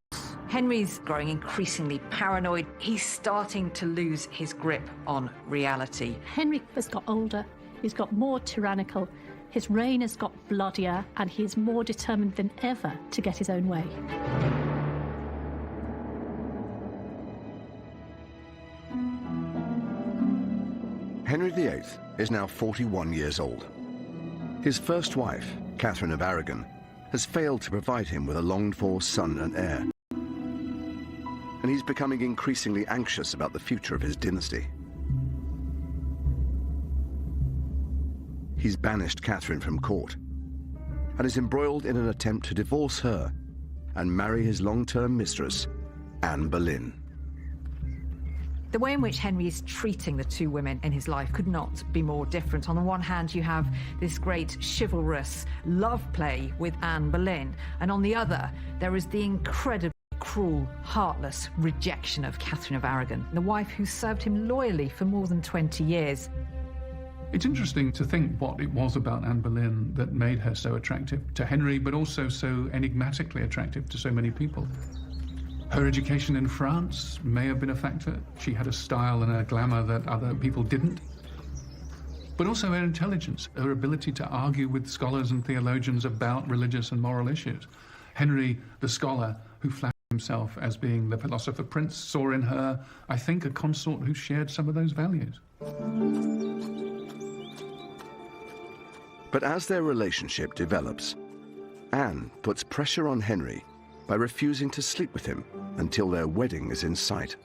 Henry's growing increasingly paranoid. He's starting to lose his grip on reality. Henry has got older, he's got more tyrannical, his reign has got bloodier, and he is more determined than ever to get his own way. Henry VIII is now 41 years old. His first wife, Catherine of Aragon, has failed to provide him with a longed-for son and heir. And he's becoming increasingly anxious about the future of his dynasty. he's banished Catherine from court and is embroiled in an attempt to divorce her and marry his long-term mistress, Anne Boleyn. The way in which Henry is treating the two women in his life could not be more different. On the one hand, you have this great chivalrous love play with Anne Boleyn, and on the other, there is the incredibly cruel, heartless rejection of Catherine of Aragon, the wife who served him loyally for more than 20 years. It's interesting to think what it was about Anne Boleyn that made her so attractive to Henry, but also so enigmatically attractive to so many people. Her education in France may have been a factor. She had a style and a glamour that other people didn't. But also her intelligence, her ability to argue with scholars and theologians about religious and moral issues. Henry, the scholar who flattered himself as being the philosopher prince, saw in her, I think, a consort who shared some of those values. But as their relationship develops, Anne puts pressure on Henry by refusing to sleep with him until their wedding is in sight.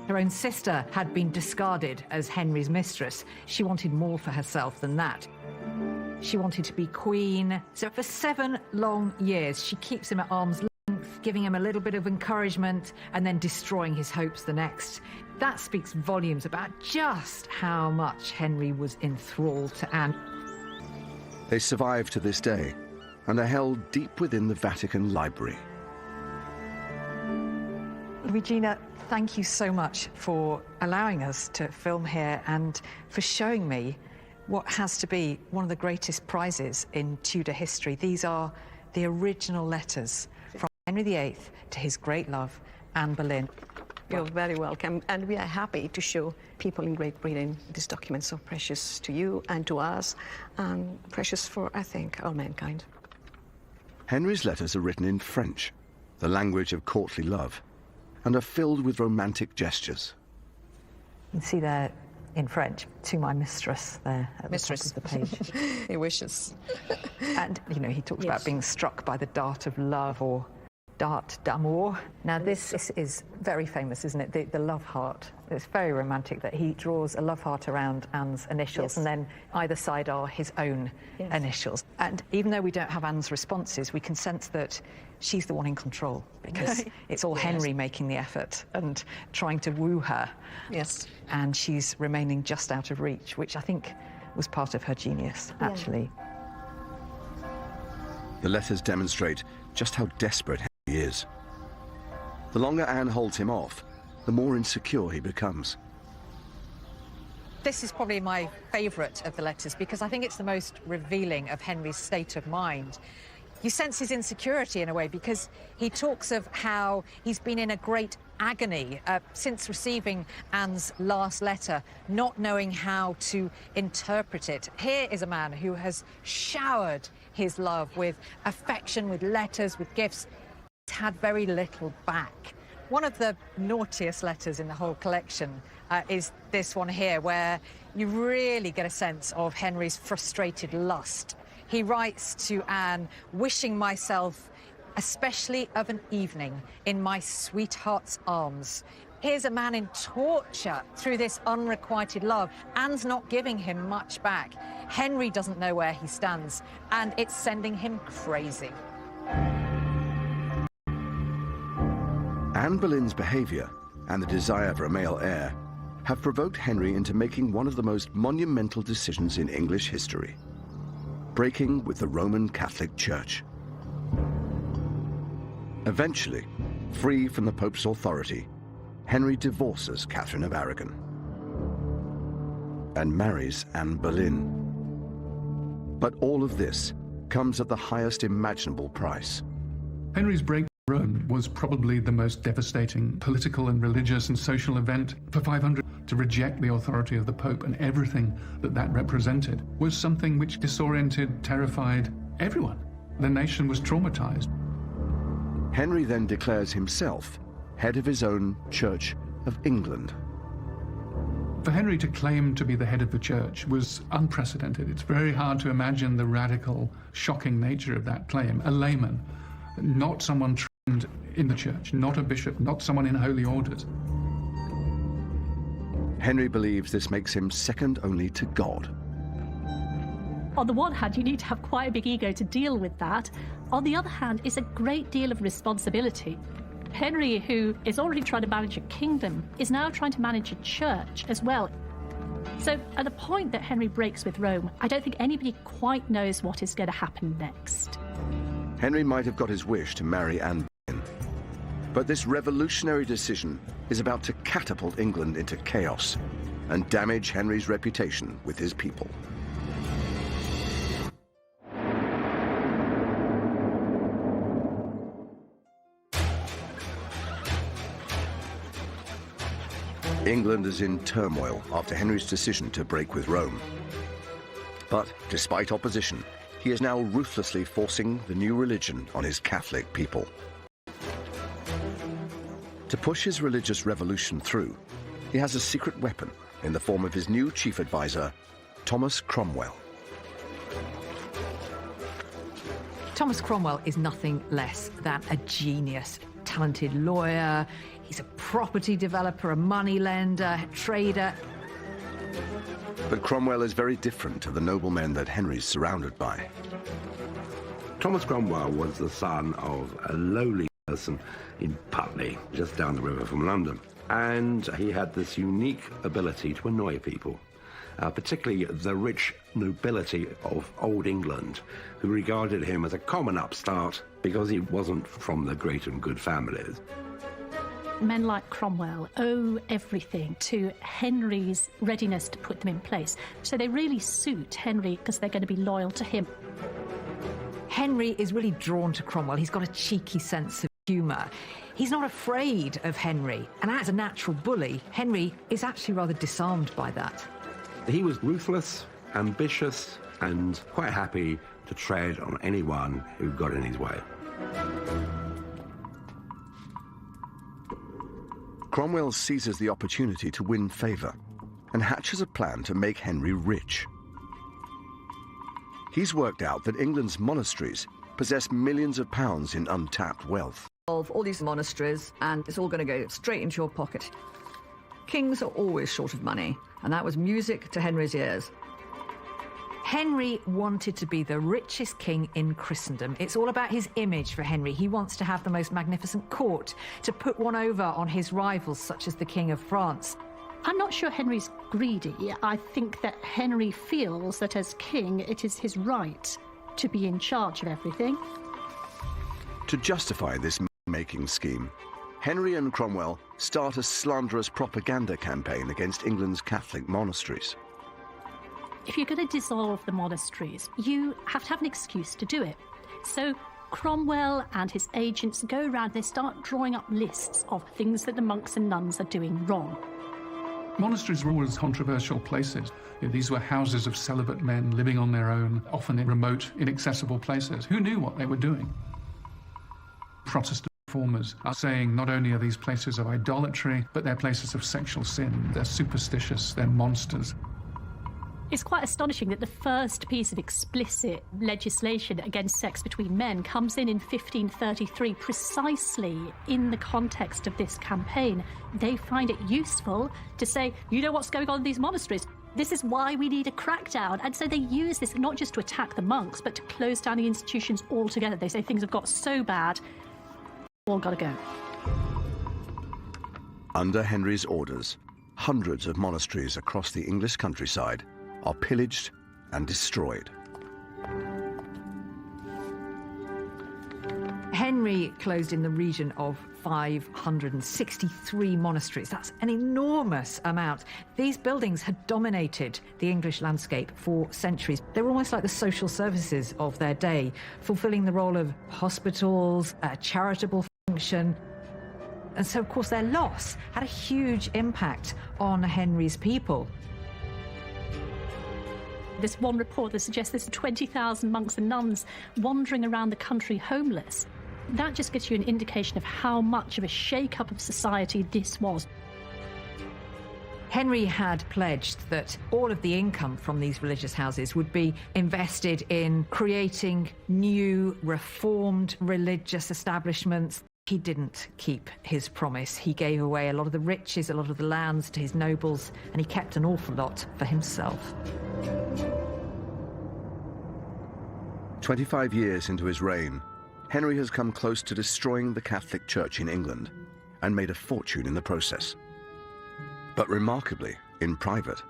Her own sister had been discarded as Henry's mistress. She wanted more for herself than that. She wanted to be queen. So for 7 long years, she keeps him at arm's length, giving him a little bit of encouragement and then destroying his hopes the next. That speaks volumes about just how much Henry was enthralled to Anne. They survive to this day and are held deep within the Vatican Library. Regina, thank you so much for allowing us to film here and for showing me what has to be one of the greatest prizes in Tudor history. These are the original letters from Henry VIII to his great love, Anne Boleyn. You're very welcome, and we are happy to show people in Great Britain these documents so precious to you and to us, and precious for, I think, all mankind. Henry's letters are written in French, the language of courtly love, and are filled with romantic gestures. You can see there in French, to my mistress, there at the top of the page. He wishes. And, you know, he talks about being struck by the dart of love, or dart d'amour. Now, this is very famous, isn't it? The love heart. It's very romantic that he draws a love heart around Anne's initials, and then either side are his own initials. And even though we don't have Anne's responses, we can sense that she's the one in control, because it's all Henry making the effort and trying to woo her. Yes. And she's remaining just out of reach, which I think was part of her genius, actually. The letters demonstrate just how desperate Henry is. The longer Anne holds him off, the more insecure he becomes. This is probably my favourite of the letters, because I think it's the most revealing of Henry's state of mind. You sense his insecurity in a way, because he talks of how he's been in a great agony since receiving Anne's last letter, not knowing how to interpret it. Here is a man who has showered his love with affection, with letters, with gifts. He's had very little back. One of the naughtiest letters in the whole collection is this one here, where you really get a sense of Henry's frustrated lust. He writes to Anne, wishing myself, especially of an evening, in my sweetheart's arms. Here's a man in torture through this unrequited love. Anne's not giving him much back. Henry doesn't know where he stands, and it's sending him crazy. Anne Boleyn's behaviour and the desire for a male heir have provoked Henry into making one of the most monumental decisions in English history: breaking with the Roman Catholic Church. Eventually, free from the Pope's authority, Henry divorces Catherine of Aragon and marries Anne Boleyn. But all of this comes at the highest imaginable price. Henry's break with Rome was probably the most devastating political and religious and social event for 500. To reject the authority of the Pope and everything that represented was something which disoriented, terrified everyone. The nation was traumatized. Henry then declares himself head of his own Church of England. For Henry to claim to be the head of the church was unprecedented. It's very hard to imagine the radical, shocking nature of that claim. A layman, not someone trained in the church, not a bishop, not someone in holy orders. Henry believes this makes him second only to God. On the one hand, you need to have quite a big ego to deal with that. On the other hand, it's a great deal of responsibility. Henry, who is already trying to manage a kingdom, is now trying to manage a church as well. So at the point that Henry breaks with Rome, I don't think anybody quite knows what is going to happen next. Henry might have got his wish to marry Anne Boleyn, but this revolutionary decision is about to catapult England into chaos and damage Henry's reputation with his people. England is in turmoil after Henry's decision to break with Rome. But despite opposition, he is now ruthlessly forcing the new religion on his Catholic people. To push his religious revolution through, he has a secret weapon in the form of his new chief advisor, Thomas Cromwell. Thomas Cromwell is nothing less than a genius, talented lawyer. He's a property developer, a moneylender, trader. But Cromwell is very different to the noblemen that Henry's surrounded by. Thomas Cromwell was the son of a lowly person in Putney, just down the river from London. And he had this unique ability to annoy people, particularly the rich nobility of Old England, who regarded him as a common upstart because he wasn't from the great and good families. Men like Cromwell owe everything to Henry's readiness to put them in place. So they really suit Henry because they're going to be loyal to him. Henry is really drawn to Cromwell. He's got a cheeky sense of humour. He's not afraid of Henry. And as a natural bully, Henry is actually rather disarmed by that. He was ruthless, ambitious, and quite happy to tread on anyone who got in his way. Cromwell seizes the opportunity to win favour and hatches a plan to make Henry rich. He's worked out that England's monasteries possess millions of pounds in untapped wealth. Of all these monasteries, and it's all going to go straight into your pocket. Kings are always short of money, and that was music to Henry's ears. Henry wanted to be the richest king in Christendom. It's all about his image for Henry. He wants to have the most magnificent court, to put one over on his rivals, such as the King of France. I'm not sure Henry's greedy. I think that Henry feels that as king, it is his right to be in charge of everything. To justify this making scheme, Henry and Cromwell start a slanderous propaganda campaign against England's Catholic monasteries. If you're going to dissolve the monasteries, you have to have an excuse to do it. So Cromwell and his agents go around, they start drawing up lists of things that the monks and nuns are doing wrong. Monasteries were always controversial places. These were houses of celibate men living on their own, often in remote, inaccessible places. Who knew what they were doing? Protestant reformers are saying not only are these places of idolatry, but they're places of sexual sin. They're superstitious, they're monsters. It's quite astonishing that the first piece of explicit legislation against sex between men comes in 1533, precisely in the context of this campaign. They find it useful to say, you know what's going on in these monasteries? This is why we need a crackdown. And so they use this not just to attack the monks, but to close down the institutions altogether. They say things have got so bad, all got to go. Under Henry's orders, hundreds of monasteries across the English countryside are pillaged and destroyed. Henry closed in the region of 563 monasteries. That's an enormous amount. These buildings had dominated the English landscape for centuries. They were almost like the social services of their day, fulfilling the role of hospitals, a charitable function. And so, of course, their loss had a huge impact on Henry's people. There's one report that suggests there's 20,000 monks and nuns wandering around the country homeless. That just gives you an indication of how much of a shake-up of society this was. Henry had pledged that all of the income from these religious houses would be invested in creating new, reformed religious establishments. He didn't keep his promise. He gave away a lot of the riches, a lot of the lands to his nobles, and he kept an awful lot for himself. 25 years into his reign, Henry has come close to destroying the Catholic Church in England and made a fortune in the process. But remarkably, in private,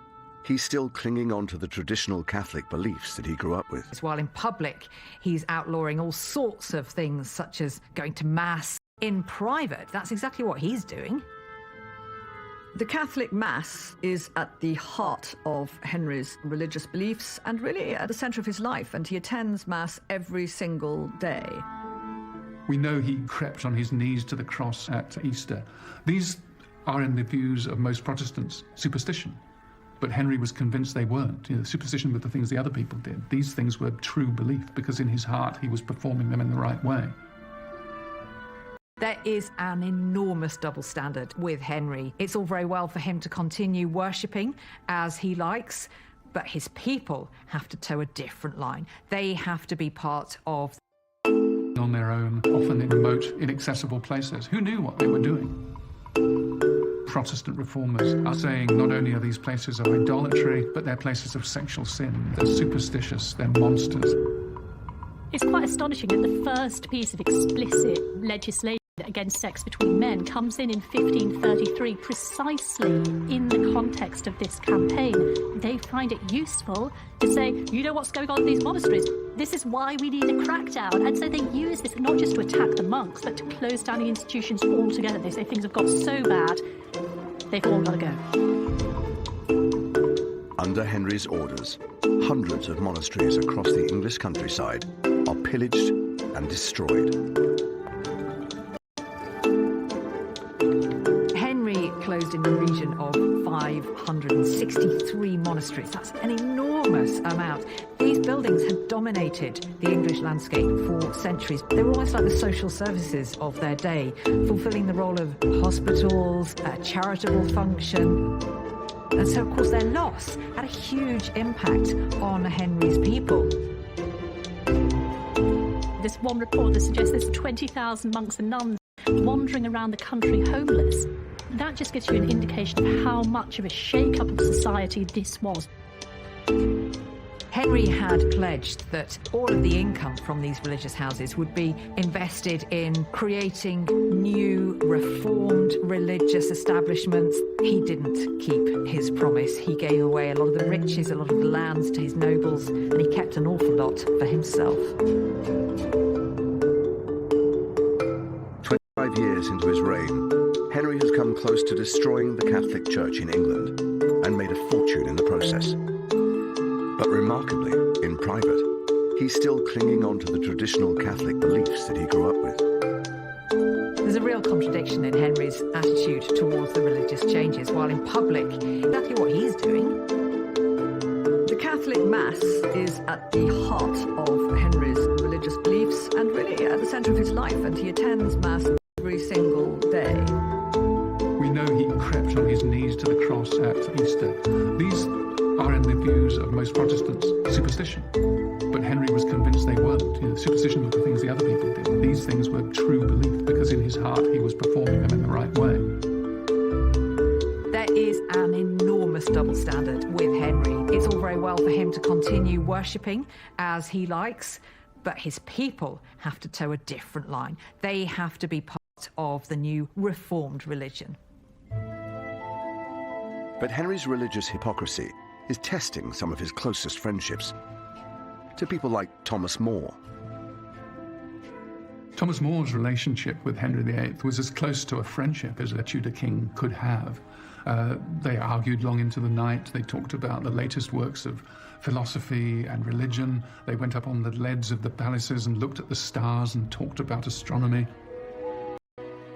he's still clinging on to the traditional Catholic beliefs that he grew up with. While in public, he's outlawing all sorts of things, such as going to Mass. In private, that's exactly what he's doing. The Catholic Mass is at the heart of Henry's religious beliefs and really at the centre of his life, and he attends Mass every single day. We know he crept on his knees to the cross at Easter. These are, in the views of most Protestants, superstition. But Henry was convinced they weren't. Superstition were the things the other people did. These things were true belief, because in his heart he was performing them in the right way. There is an enormous double standard with Henry. It's all very well for him to continue worshipping as he likes, but his people have to toe a different line. They have to be part of on their own, often in remote, inaccessible places. Who knew what they were doing? Protestant reformers are saying not only are these places of idolatry, but they're places of sexual sin. They're superstitious, they're monsters. It's quite astonishing that the first piece of explicit legislation against sex between men comes in 1533, precisely in the context of this campaign. They find it useful to say, you know what's going on in these monasteries? This is why we need a crackdown. And so they use this not just to attack the monks, but to close down the institutions altogether. They say things have got so bad, they've all got to go. Under Henry's orders, hundreds of monasteries across the English countryside are pillaged and destroyed. Henry closed in the region of 563 monasteries. That's an enormous amount. These buildings had dominated the English landscape for centuries. They were almost like the social services of their day, fulfilling the role of hospitals, a charitable function. And so, of course, their loss had a huge impact on Henry's people. There's one report that suggests there's 20,000 monks and nuns wandering around the country homeless. That just gives you an indication of how much of a shake-up of society this was. Henry had pledged that all of the income from these religious houses would be invested in creating new, reformed religious establishments. He didn't keep his promise. He gave away a lot of the riches, a lot of the lands to his nobles, and he kept an awful lot for himself. 25 years into his reign, Henry has come close to destroying the Catholic Church in England and made a fortune in the process. But remarkably, in private, he's still clinging on to the traditional Catholic beliefs that he grew up with. There's a real contradiction in Henry's attitude towards the religious changes, while in public, exactly what he's doing. The Catholic Mass is at the heart of Henry's religious beliefs and really at the centre of his life, and he attends Mass every single day. We know he crept on his knees to the cross at Easter. These are, in the views of most Protestants, superstition. But Henry was convinced they weren't. Superstition were the things the other people did. These things were true belief, because in his heart he was performing them in the right way. There is an enormous double standard with Henry. It's all very well for him to continue worshipping as he likes, but his people have to toe a different line. They have to be part of the new reformed religion. But Henry's religious hypocrisy is testing some of his closest friendships. To people like Thomas More. Thomas More's relationship with Henry VIII was as close to a friendship as a Tudor king could have. They argued long into the night. They talked about the latest works of philosophy and religion. They went up on the leads of the palaces and looked at the stars and talked about astronomy.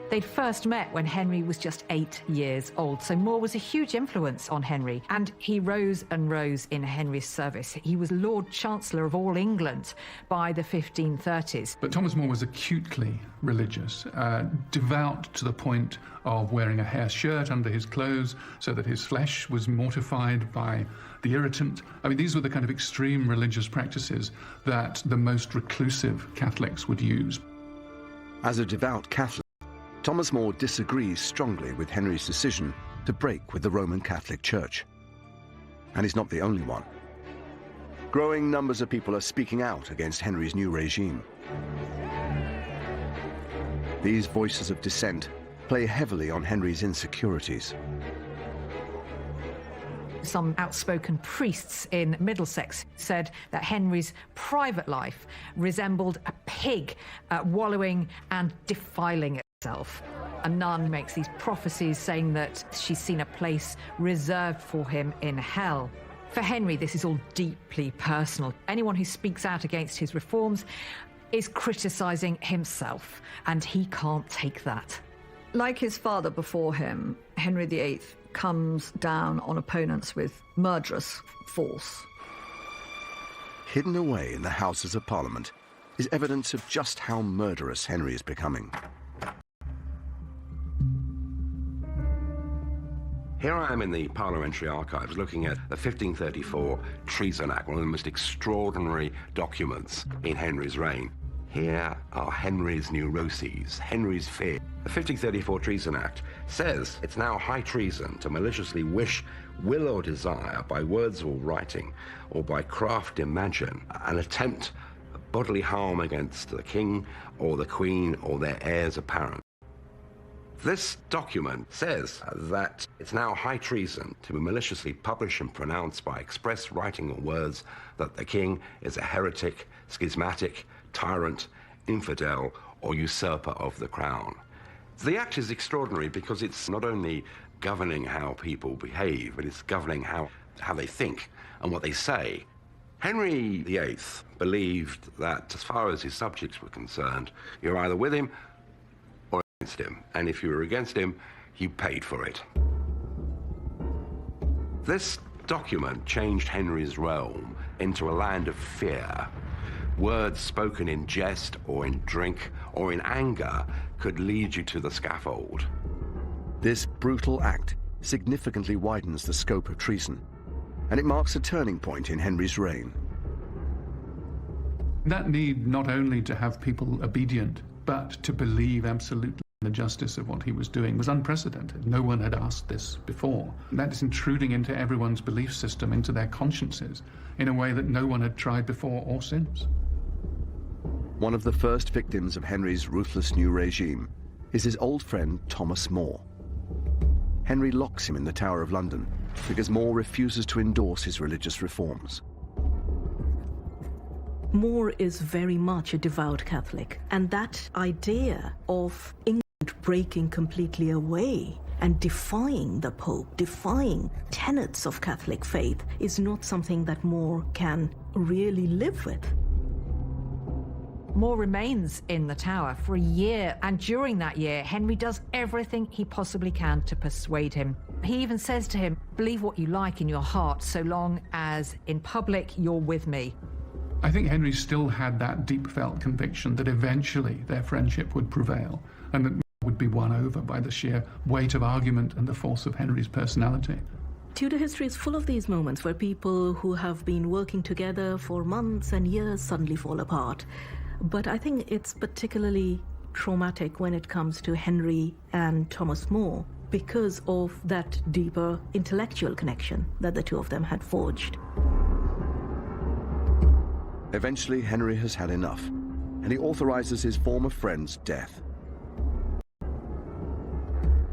They'd first met when Henry was just 8 years old, so More was a huge influence on Henry, and he rose and rose in Henry's service. He was Lord Chancellor of all England by the 1530s. But Thomas More was acutely religious, devout to the point of wearing a hair shirt under his clothes so that his flesh was mortified by the irritant. I mean, these were the kind of extreme religious practices that the most reclusive Catholics would use. As a devout Catholic, Thomas More disagrees strongly with Henry's decision to break with the Roman Catholic Church. And he's not the only one. Growing numbers of people are speaking out against Henry's new regime. These voices of dissent play heavily on Henry's insecurities. Some outspoken priests in Middlesex said that Henry's private life resembled a pig wallowing and defiling itself. A nun makes these prophecies saying that she's seen a place reserved for him in hell. For Henry, this is all deeply personal. Anyone who speaks out against his reforms is criticising himself, and he can't take that. Like his father before him, Henry VIII comes down on opponents with murderous force. Hidden away in the Houses of Parliament is evidence of just how murderous Henry is becoming. Here I am in the Parliamentary Archives looking at the 1534 Treason Act, one of the most extraordinary documents in Henry's reign. Here are Henry's neuroses, Henry's fear. The 1534 Treason Act says it's now high treason to maliciously wish, will or desire, by words or writing, or by craft imagine, an attempt at bodily harm against the king or the queen or their heirs apparent. This document says that it's now high treason to maliciously publish and pronounce by express writing or words that the king is a heretic, schismatic, tyrant, infidel, or usurper of the crown. The act is extraordinary because it's not only governing how people behave, but it's governing how they think and what they say. Henry VIII believed that as far as his subjects were concerned, you're either with him or against him, and if you were against him, you paid for it. This document changed Henry's realm into a land of fear. Words spoken in jest or in drink or in anger could lead you to the scaffold. This brutal act significantly widens the scope of treason, and it marks a turning point in Henry's reign. That need not only to have people obedient, but to believe absolutely in the justice of what he was doing was unprecedented. No one had asked this before. That is intruding into everyone's belief system, into their consciences, in a way that no one had tried before or since. One of the first victims of Henry's ruthless new regime is his old friend Thomas More. Henry locks him in the Tower of London because More refuses to endorse his religious reforms. More is very much a devout Catholic, and that idea of England breaking completely away and defying the Pope, defying tenets of Catholic faith, is not something that More can really live with. More remains in the Tower for a year, and during that year, Henry does everything he possibly can to persuade him. He even says to him, believe what you like in your heart, so long as in public you're with me. I think Henry still had that deep-felt conviction that eventually their friendship would prevail, and that would be won over by the sheer weight of argument and the force of Henry's personality. Tudor history is full of these moments where people who have been working together for months and years suddenly fall apart. But I think it's particularly traumatic when it comes to Henry and Thomas More because of that deeper intellectual connection that the two of them had forged. Eventually, Henry has had enough, and he authorizes his former friend's death.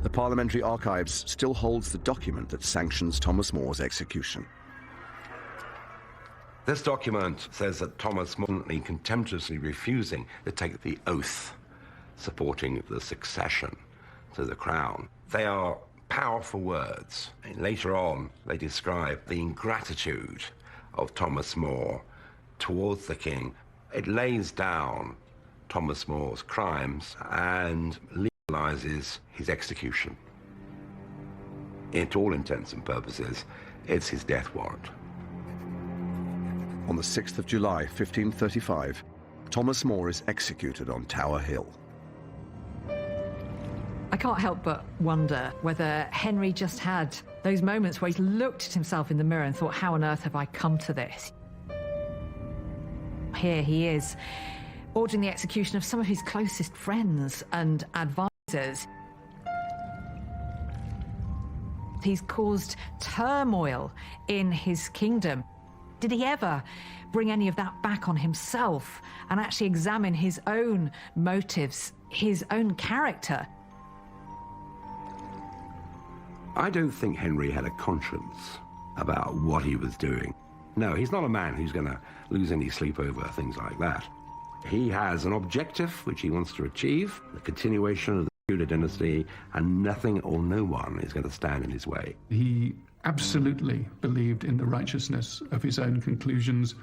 The Parliamentary Archives still holds the document that sanctions Thomas More's execution. This document says that Thomas More, contemptuously refusing to take the oath supporting the succession to the crown. They are powerful words. And later on, they describe the ingratitude of Thomas More towards the king. It lays down Thomas More's crimes and legalizes his execution. To all intents and purposes, it's his death warrant. On the 6th of July, 1535, Thomas More is executed on Tower Hill. I can't help but wonder whether Henry just had those moments where he looked at himself in the mirror and thought, how on earth have I come to this? Here he is, ordering the execution of some of his closest friends and advisors. He's caused turmoil in his kingdom. Did he ever bring any of that back on himself and actually examine his own motives, his own character? I don't think Henry had a conscience about what he was doing. No, he's not a man who's going to lose any sleep over things like that. He has an objective which he wants to achieve, the continuation of the Tudor dynasty, and nothing or no one is going to stand in his way. He absolutely believed in the righteousness of his own conclusions,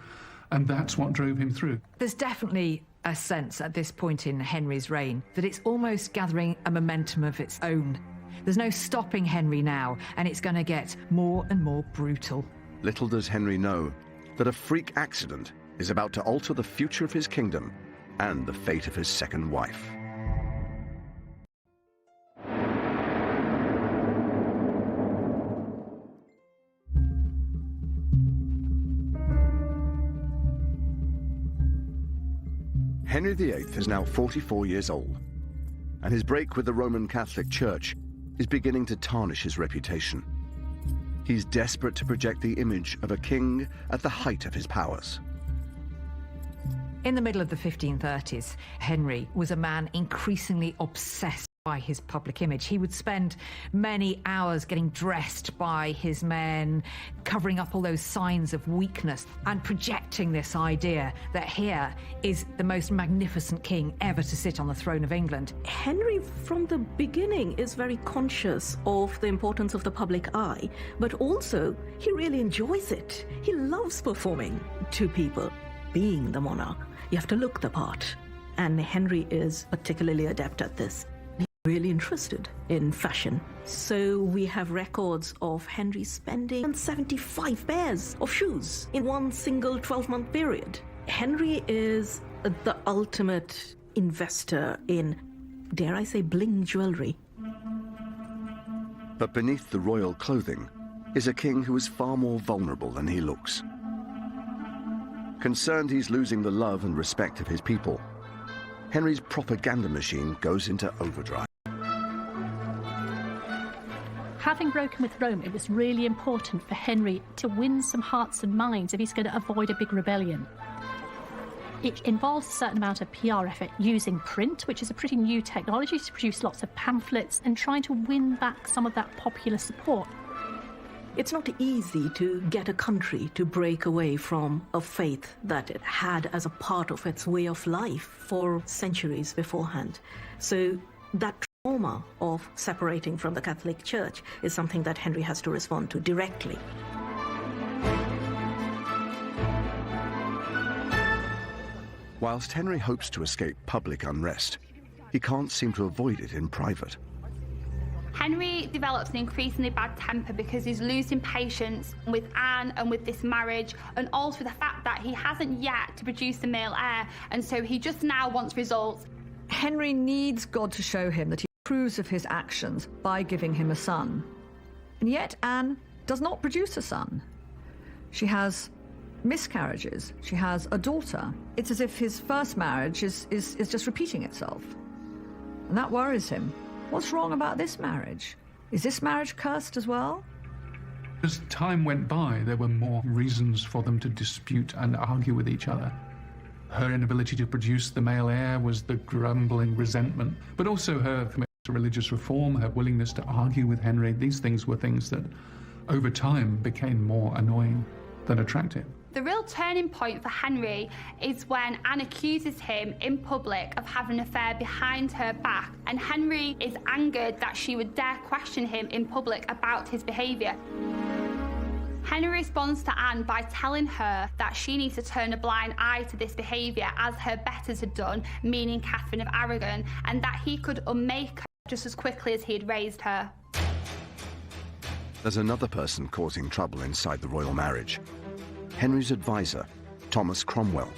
and that's what drove him through. There's definitely a sense at this point in Henry's reign that it's almost gathering a momentum of its own. There's no stopping Henry now, and it's going to get more and more brutal. Little does Henry know that a freak accident is about to alter the future of his kingdom and the fate of his second wife. Henry VIII is now 44 years old, and his break with the Roman Catholic Church is beginning to tarnish his reputation. He's desperate to project the image of a king at the height of his powers. In the middle of the 1530s, Henry was a man increasingly obsessed by his public image. He would spend many hours getting dressed by his men, covering up all those signs of weakness and projecting this idea that here is the most magnificent king ever to sit on the throne of England. Henry, from the beginning, is very conscious of the importance of the public eye, but also he really enjoys it. He loves performing to people. Being the monarch, you have to look the part, and Henry is particularly adept at this. Really interested in fashion. So we have records of Henry spending 75 pairs of shoes in one single 12-month period. Henry is the ultimate investor in, dare I say, bling jewelry. But beneath the royal clothing is a king who is far more vulnerable than he looks. Concerned he's losing the love and respect of his people, Henry's propaganda machine goes into overdrive. Having broken with Rome, it was really important for Henry to win some hearts and minds if he's going to avoid a big rebellion. It involves a certain amount of PR effort using print, which is a pretty new technology, to produce lots of pamphlets and trying to win back some of that popular support. It's not easy to get a country to break away from a faith that it had as a part of its way of life for centuries beforehand. So that trauma of separating from the Catholic Church is something that Henry has to respond to directly. Whilst Henry hopes to escape public unrest, he can't seem to avoid it in private. Henry develops an increasingly bad temper because he's losing patience with Anne and with this marriage, and also the fact that he hasn't yet to produce a male heir, and so he just now wants results. Henry needs God to show him that he approves of his actions by giving him a son. And yet Anne does not produce a son. She has miscarriages. She has a daughter. It's as if his first marriage is just repeating itself. And that worries him. What's wrong about this marriage? Is this marriage cursed as well? As time went by, there were more reasons for them to dispute and argue with each other. Her inability to produce the male heir was the grumbling resentment, but also her commitment to religious reform, her willingness to argue with Henry. These things were things that, over time, became more annoying than attractive. The real turning point for Henry is when Anne accuses him in public of having an affair behind her back, and Henry is angered that she would dare question him in public about his behaviour. Henry responds to Anne by telling her that she needs to turn a blind eye to this behaviour, as her betters had done, meaning Catherine of Aragon, and that he could unmake her just as quickly as he had raised her. There's another person causing trouble inside the royal marriage. Henry's advisor, Thomas Cromwell.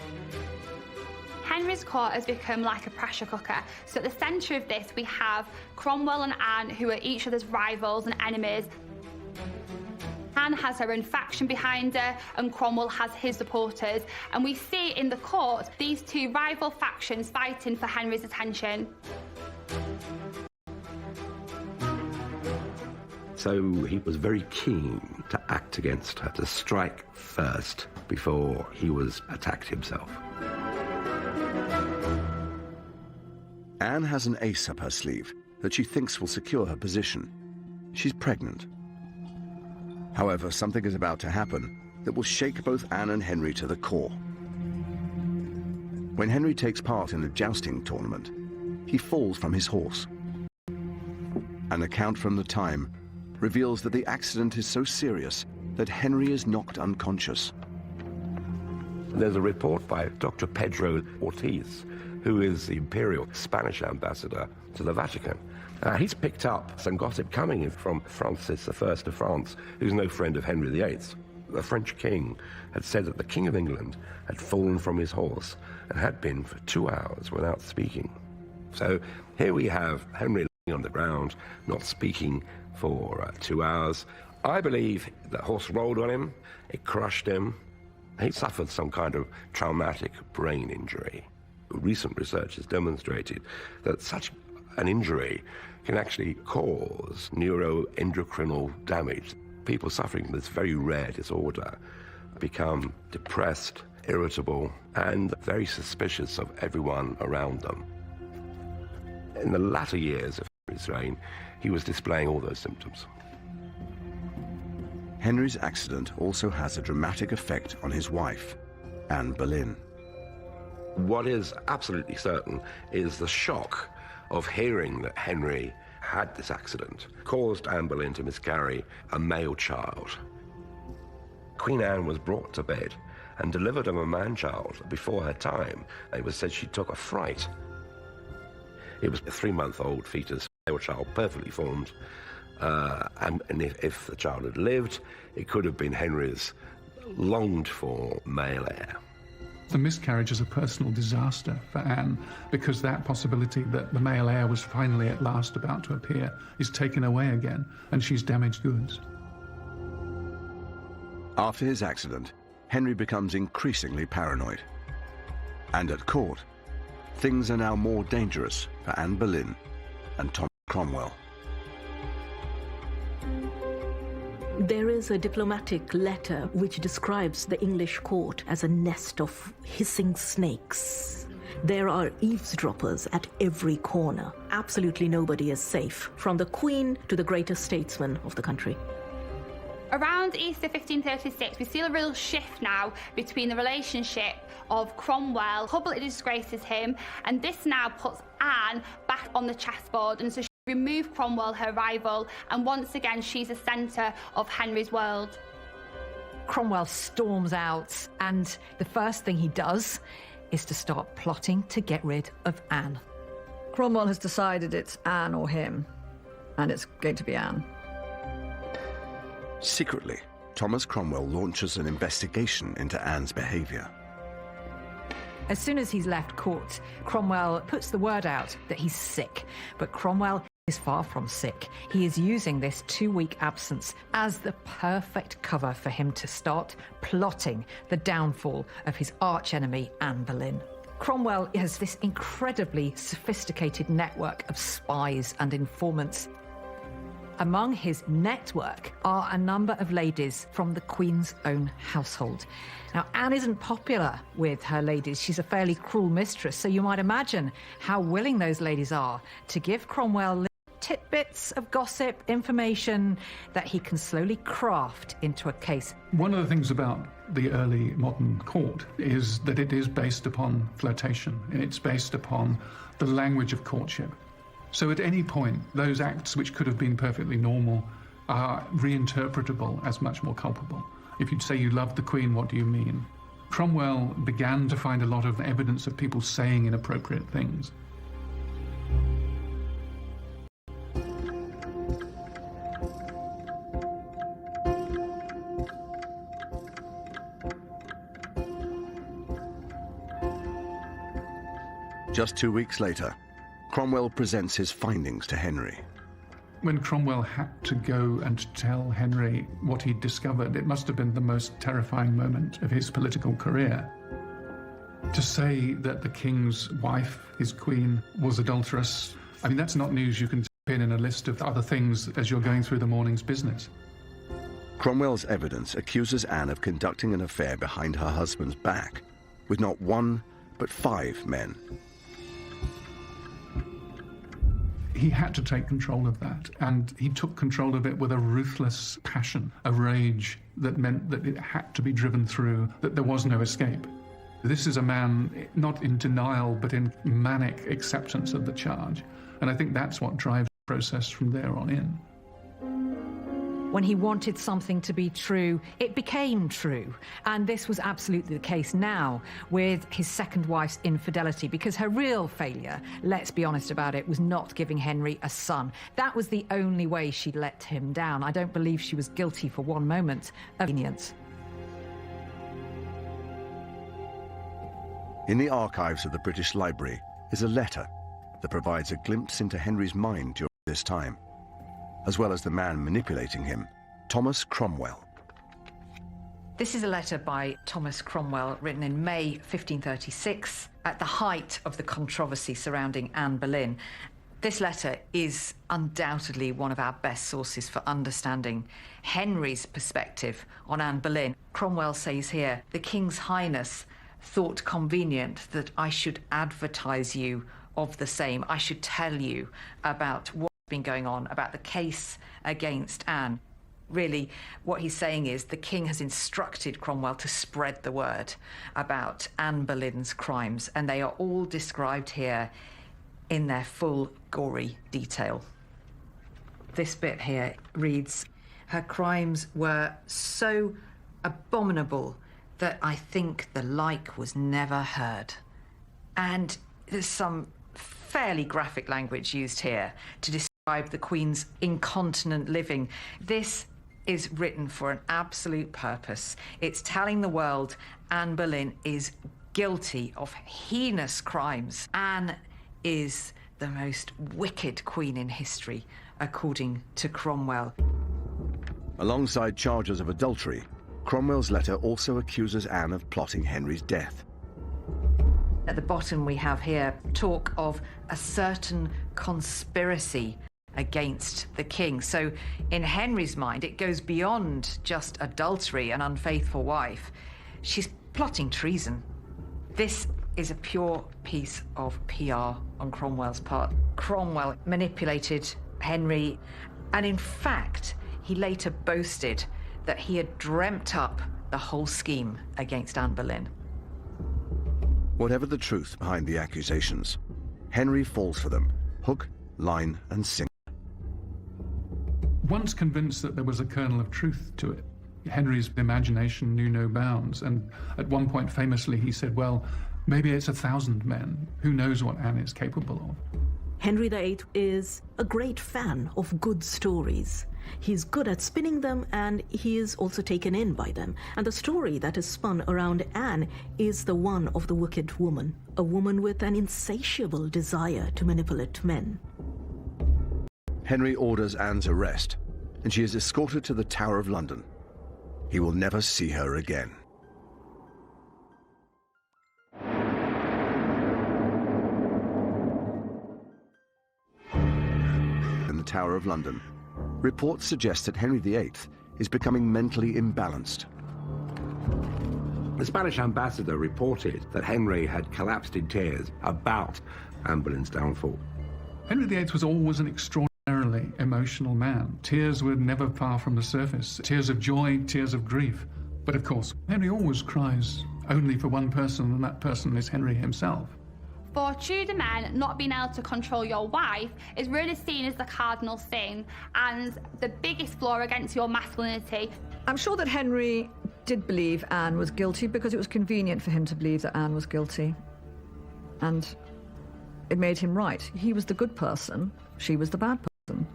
Henry's court has become like a pressure cooker. So at the centre of this, we have Cromwell and Anne, who are each other's rivals and enemies. Anne has her own faction behind her, and Cromwell has his supporters. And we see in the court these two rival factions fighting for Henry's attention. So he was very keen to act against her, to strike first before he was attacked himself. Anne has an ace up her sleeve that she thinks will secure her position. She's pregnant. However, something is about to happen that will shake both Anne and Henry to the core. When Henry takes part in a jousting tournament, he falls from his horse. An account from the time reveals that the accident is so serious that Henry is knocked unconscious. There's a report by Dr. Pedro Ortiz, who is the imperial Spanish ambassador to the Vatican. He's picked up some gossip coming in from Francis I of France, who's no friend of Henry VIII. The French king had said that the King of England had fallen from his horse and had been for 2 hours without speaking. So here we have Henry lying on the ground, not speaking for 2 hours. I believe the horse rolled on him, it crushed him. He suffered some kind of traumatic brain injury. Recent research has demonstrated that such an injury can actually cause neuroendocrinal damage. People suffering from this very rare disorder become depressed, irritable, and very suspicious of everyone around them. In the latter years of Henry's reign, he was displaying all those symptoms. Henry's accident also has a dramatic effect on his wife, Anne Boleyn. What is absolutely certain is the shock of hearing that Henry had this accident caused Anne Boleyn to miscarry a male child. Queen Anne was brought to bed and delivered of a man-child before her time. It was said she took a fright. It was a 3-month-old fetus, male child, perfectly formed. And if the child had lived, it could have been Henry's longed-for male heir. The miscarriage is a personal disaster for Anne, because that possibility that the male heir was finally at last about to appear is taken away again, and she's damaged goods. After his accident, Henry becomes increasingly paranoid. And at court, things are now more dangerous for Anne Boleyn and Thomas Cromwell. There is a diplomatic letter which describes the English court as a nest of hissing snakes. There are eavesdroppers at every corner. Absolutely nobody is safe, from the Queen to the greatest statesman of the country. Around Easter 1536, we see a real shift now between the relationship of Cromwell. Publicly disgraces him, and this now puts Anne back on the chessboard, and so she removed Cromwell, her rival, and once again she's the centre of Henry's world. Cromwell storms out, and the first thing he does is to start plotting to get rid of Anne. Cromwell has decided it's Anne or him, and it's going to be Anne. Secretly, Thomas Cromwell launches an investigation into Anne's behaviour. As soon as he's left court, Cromwell puts the word out that he's sick, but Cromwell is far from sick. He is using this 2-week absence as the perfect cover for him to start plotting the downfall of his archenemy, Anne Boleyn. Cromwell has this incredibly sophisticated network of spies and informants. Among his network are a number of ladies from the Queen's own household. Now, Anne isn't popular with her ladies. She's a fairly cruel mistress, so you might imagine how willing those ladies are to give Cromwell tidbits of gossip, information that he can slowly craft into a case. One of the things about the early modern court is that it is based upon flirtation, and it's based upon the language of courtship. So at any point, those acts which could have been perfectly normal are reinterpretable as much more culpable. If you say you love the Queen, what do you mean? Cromwell began to find a lot of evidence of people saying inappropriate things. Just 2 weeks later, Cromwell presents his findings to Henry. When Cromwell had to go and tell Henry what he'd discovered, it must have been the most terrifying moment of his political career. To say that the king's wife, his queen, was adulterous, I mean, that's not news you can in a list of other things as you're going through the morning's business. Cromwell's evidence accuses Anne of conducting an affair behind her husband's back, with not one, but 5 men. He had to take control of that, and he took control of it with a ruthless passion, a rage that meant that it had to be driven through, that there was no escape. This is a man not in denial, but in manic acceptance of the charge. And I think that's what drives the process from there on in. When he wanted something to be true, it became true. And this was absolutely the case now with his second wife's infidelity, because her real failure, let's be honest about it, was not giving Henry a son. That was the only way she let him down. I don't believe she was guilty for one moment of lenience. In the archives of the British Library is a letter that provides a glimpse into Henry's mind during this time, as well as the man manipulating him, Thomas Cromwell. This is a letter by Thomas Cromwell written in May 1536 at the height of the controversy surrounding Anne Boleyn. This letter is undoubtedly one of our best sources for understanding Henry's perspective on Anne Boleyn. Cromwell says here, "The King's Highness thought convenient that I should advertise you of the same. I should tell you about what's been going on, about the case against Anne." Really, what he's saying is the king has instructed Cromwell to spread the word about Anne Boleyn's crimes, and they are all described here in their full gory detail. This bit here reads, "Her crimes were so abominable that I think the like was never heard." And there's some fairly graphic language used here to describe the Queen's incontinent living. This is written for an absolute purpose. It's telling the world Anne Boleyn is guilty of heinous crimes. Anne is the most wicked queen in history, according to Cromwell. Alongside charges of adultery, Cromwell's letter also accuses Anne of plotting Henry's death. At the bottom we have here talk of a certain conspiracy against the king. So in Henry's mind, it goes beyond just adultery, an unfaithful wife. She's plotting treason. This is a pure piece of PR on Cromwell's part. Cromwell manipulated Henry, and in fact, he later boasted that he had dreamt up the whole scheme against Anne Boleyn. Whatever the truth behind the accusations, Henry falls for them, hook, line, and sinker. Once convinced that there was a kernel of truth to it, Henry's imagination knew no bounds, and at one point famously he said, well, maybe it's 1,000 men. Who knows what Anne is capable of? Henry VIII is a great fan of good stories. He's good at spinning them, and he is also taken in by them. And the story that is spun around Anne is the one of the wicked woman, a woman with an insatiable desire to manipulate men. Henry orders Anne's arrest, and she is escorted to the Tower of London. He will never see her again. In the Tower of London, reports suggest that Henry VIII is becoming mentally imbalanced. The Spanish ambassador reported that Henry had collapsed in tears about Anne Boleyn's downfall. Henry VIII was always an extraordinarily emotional man. Tears were never far from the surface. Tears of joy, tears of grief. But of course, Henry always cries only for one person, and that person is Henry himself. For Tudor men, not being able to control your wife is really seen as the cardinal sin and the biggest flaw against your masculinity. I'm sure that Henry did believe Anne was guilty because it was convenient for him to believe that Anne was guilty. And it made him right. He was the good person, she was the bad person.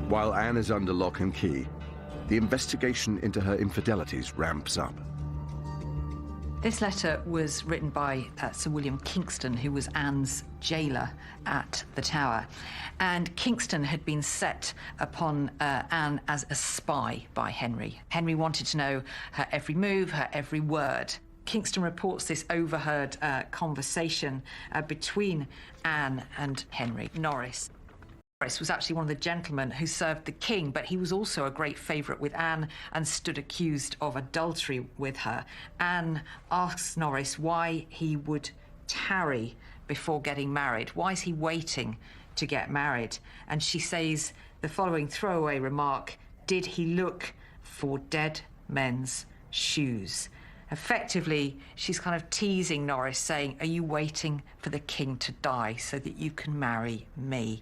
While Anne is under lock and key, the investigation into her infidelities ramps up. This letter was written by Sir William Kingston, who was Anne's jailer at the Tower. And Kingston had been set upon Anne as a spy by Henry. Henry wanted to know her every move, her every word. Kingston reports this overheard conversation between Anne and Henry Norris. Norris was actually one of the gentlemen who served the king, but he was also a great favourite with Anne and stood accused of adultery with her. Anne asks Norris why he would tarry before getting married. Why is he waiting to get married? And she says the following throwaway remark: "Did he look for dead men's shoes?" Effectively, she's kind of teasing Norris, saying, are you waiting for the king to die so that you can marry me?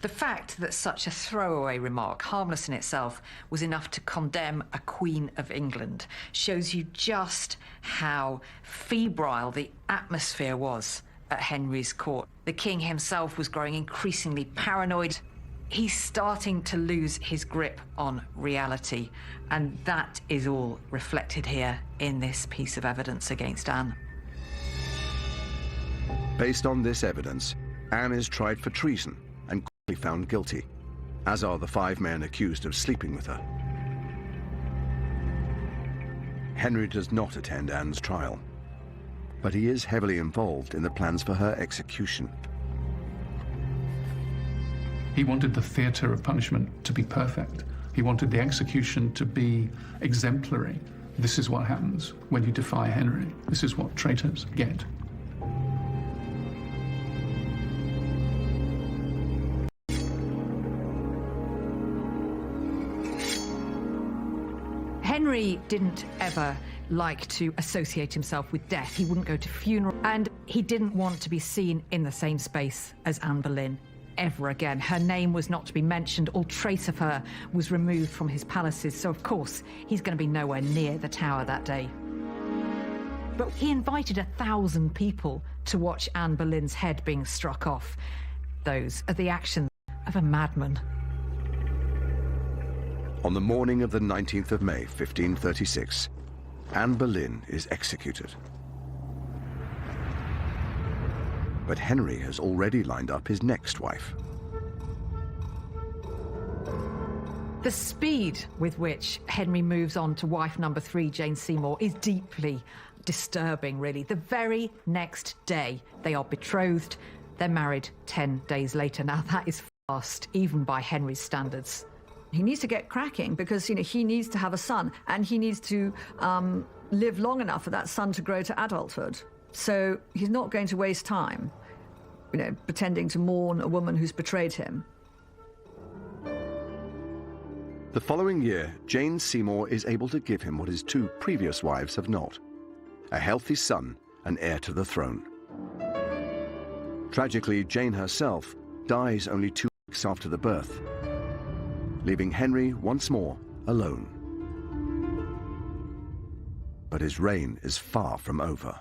The fact that such a throwaway remark, harmless in itself, was enough to condemn a Queen of England shows you just how febrile the atmosphere was at Henry's court. The king himself was growing increasingly paranoid. He's starting to lose his grip on reality, and that is all reflected here in this piece of evidence against Anne. Based on this evidence, Anne is tried for treason and quickly found guilty, as are the 5 men accused of sleeping with her. Henry does not attend Anne's trial, but he is heavily involved in the plans for her execution. He wanted the theatre of punishment to be perfect. He wanted the execution to be exemplary. This is what happens when you defy Henry. This is what traitors get. Henry didn't ever like to associate himself with death. He wouldn't go to funerals, and he didn't want to be seen in the same space as Anne Boleyn ever again. Her name was not to be mentioned. All trace of her was removed from his palaces, so of course he's going to be nowhere near the Tower that day. But he invited 1,000 people to watch Anne Boleyn's head being struck off. Those are the actions of a madman. On the morning of the 19th of May, 1536, Anne Boleyn is executed. But Henry has already lined up his next wife. The speed with which Henry moves on to wife number 3, Jane Seymour, is deeply disturbing, really. The very next day, they are betrothed. They're married 10 days later. Now, that is fast, even by Henry's standards. He needs to get cracking because, he needs to have a son, and he needs to live long enough for that son to grow to adulthood. So he's not going to waste time, pretending to mourn a woman who's betrayed him. The following year, Jane Seymour is able to give him what his 2 previous wives have not: a healthy son and heir to the throne. Tragically, Jane herself dies only 2 weeks after the birth, leaving Henry once more alone. But his reign is far from over.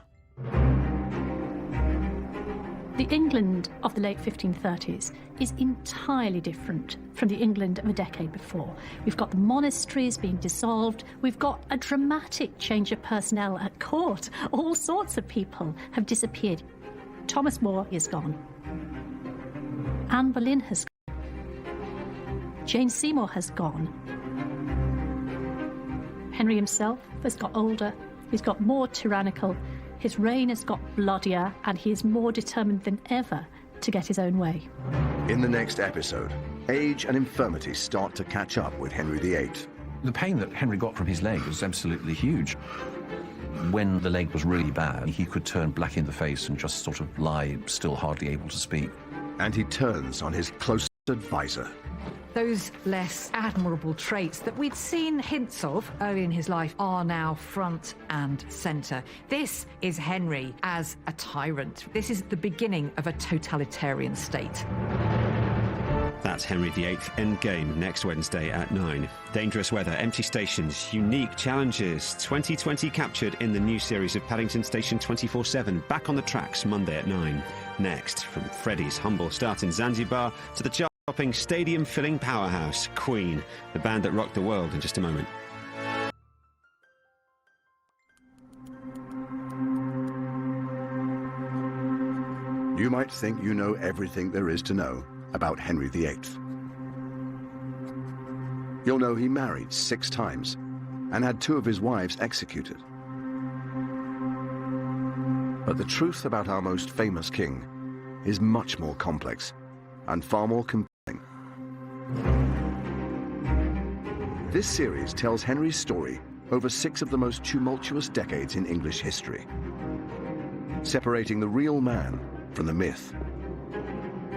The England of the late 1530s is entirely different from the England of a decade before. We've got the monasteries being dissolved. We've got a dramatic change of personnel at court. All sorts of people have disappeared. Thomas More is gone. Anne Boleyn has gone. Jane Seymour has gone. Henry himself has got older. He's got more tyrannical. His reign has got bloodier, and he is more determined than ever to get his own way. In the next episode, age and infirmity start to catch up with Henry VIII. The pain that Henry got from his leg was absolutely huge. When the leg was really bad, he could turn black in the face and just sort of lie still, hardly able to speak. And he turns on his closest advisor. Those less admirable traits that we'd seen hints of early in his life are now front and centre. This is Henry as a tyrant. This is the beginning of a totalitarian state. That's Henry VIII Endgame next Wednesday at 9. Dangerous weather, empty stations, unique challenges. 2020 captured in the new series of Paddington Station 24/7. Back on the tracks Monday at 9. Next, from Freddie's humble start in Zanzibar to the chart-topping, stadium-filling powerhouse, Queen, the band that rocked the world, in just a moment. You might think you know everything there is to know about Henry VIII. You'll know he married 6 times and had 2 of his wives executed. But the truth about our most famous king is much more complex and far more This series tells Henry's story over 6 of the most tumultuous decades in English history, separating the real man from the myth.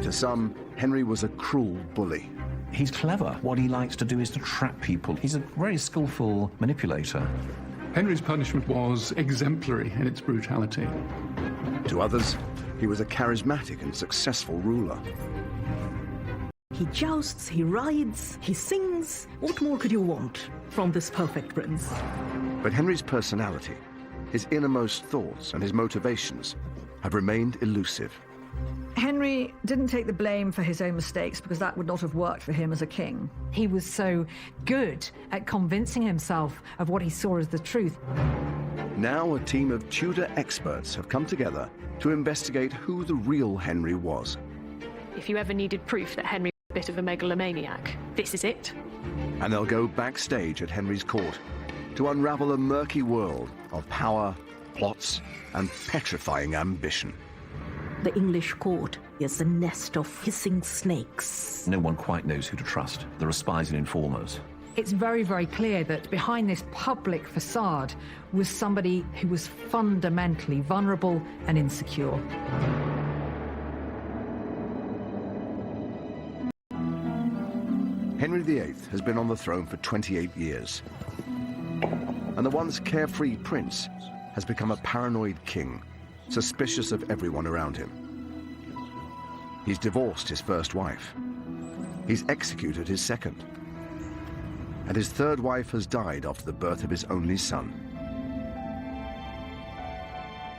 To some, Henry was a cruel bully. He's clever. What he likes to do is to trap people. He's a very skillful manipulator. Henry's punishment was exemplary in its brutality. To others, he was a charismatic and successful ruler. He jousts, he rides, he sings. What more could you want from this perfect prince? But Henry's personality, his innermost thoughts and his motivations have remained elusive. Henry didn't take the blame for his own mistakes because that would not have worked for him as a king. He was so good at convincing himself of what he saw as the truth. Now a team of Tudor experts have come together to investigate who the real Henry was. If you ever needed proof that Henry was a bit of a megalomaniac, this is it. And they'll go backstage at Henry's court to unravel a murky world of power, plots, and petrifying ambition. The English court is a nest of hissing snakes. No one quite knows who to trust. There are spies and informers. It's very, very clear that behind this public facade was somebody who was fundamentally vulnerable and insecure. Henry VIII has been on the throne for 28 years. And the once carefree prince has become a paranoid king, suspicious of everyone around him. He's divorced his first wife. He's executed his second. And his third wife has died after the birth of his only son.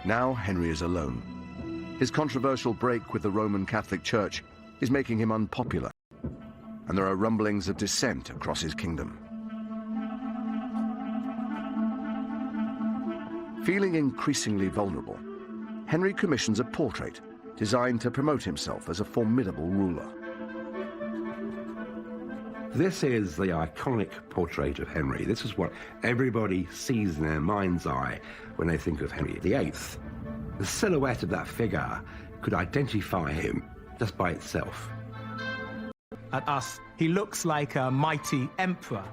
Now Henry is alone. His controversial break with the Roman Catholic Church is making him unpopular, and there are rumblings of dissent across his kingdom. Feeling increasingly vulnerable, Henry commissions a portrait designed to promote himself as a formidable ruler. This is the iconic portrait of Henry. This is what everybody sees in their mind's eye when they think of Henry VIII. The silhouette of that figure could identify him just by itself. At us, he looks like a mighty emperor.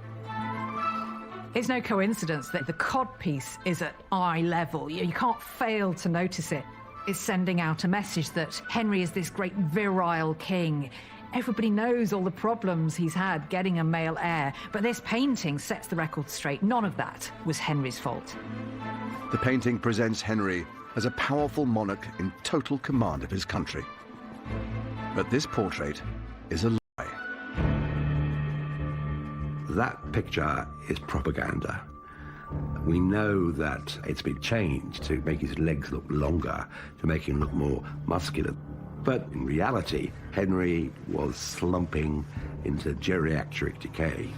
It's no coincidence that the codpiece is at eye level. You can't fail to notice it. It's sending out a message that Henry is this great virile king. Everybody knows all the problems he's had getting a male heir, but this painting sets the record straight. None of that was Henry's fault. The painting presents Henry as a powerful monarch in total command of his country. But this portrait is a lie. That picture is propaganda. We know that it's been changed to make his legs look longer, to make him look more muscular. But in reality, Henry was slumping into geriatric decay.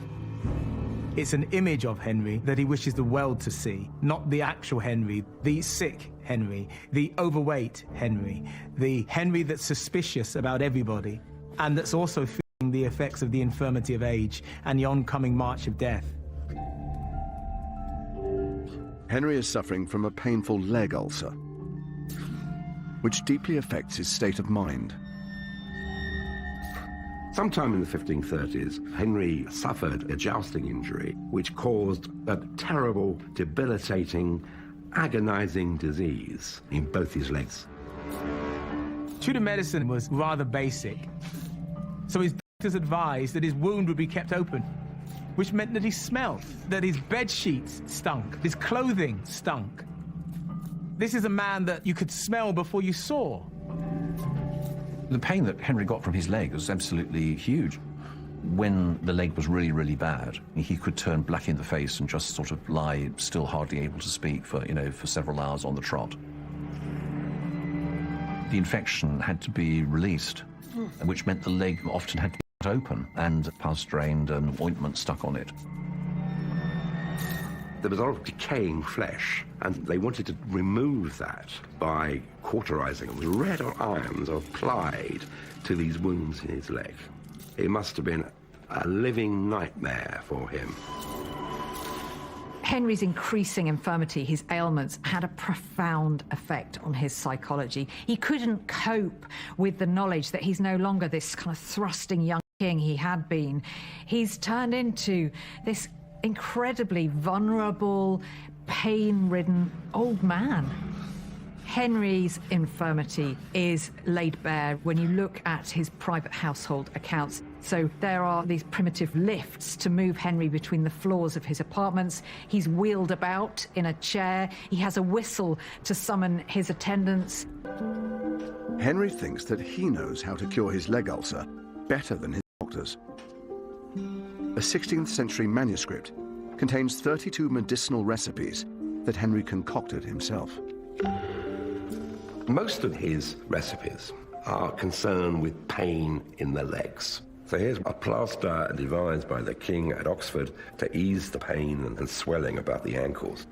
It's an image of Henry that he wishes the world to see, not the actual Henry, the sick Henry, the overweight Henry, the Henry that's suspicious about everybody, and that's also feeling the effects of the infirmity of age and the oncoming march of death. Henry is suffering from a painful leg ulcer, which deeply affects his state of mind. Sometime in the 1530s, Henry suffered a jousting injury, which caused a terrible, debilitating, agonizing disease in both his legs. Tudor medicine was rather basic, so his doctors advised that his wound would be kept open, which meant that he smelled, that his bed sheets stunk, his clothing stunk. This is a man that you could smell before you saw. The pain that Henry got from his leg was absolutely huge. When the leg was really, really bad, he could turn black in the face and just sort of lie still hardly able to speak for, for several hours on the trot. The infection had to be released, which meant the leg often had to be cut open and pus drained and ointment stuck on it. There was a lot of decaying flesh, and they wanted to remove that by cauterizing them. Red irons are applied to these wounds in his leg. It must have been a living nightmare for him. Henry's increasing infirmity, his ailments, had a profound effect on his psychology. He couldn't cope with the knowledge that he's no longer this kind of thrusting young king he had been, he's turned into this incredibly vulnerable, pain-ridden old man. Henry's infirmity is laid bare when you look at his private household accounts. So there are these primitive lifts to move Henry between the floors of his apartments. He's wheeled about in a chair. He has a whistle to summon his attendants. Henry thinks that he knows how to cure his leg ulcer better than his doctors. A 16th century manuscript contains 32 medicinal recipes that Henry concocted himself. Most of his recipes are concerned with pain in the legs. So here's a plaster devised by the king at Oxford to ease the pain and swelling about the ankles.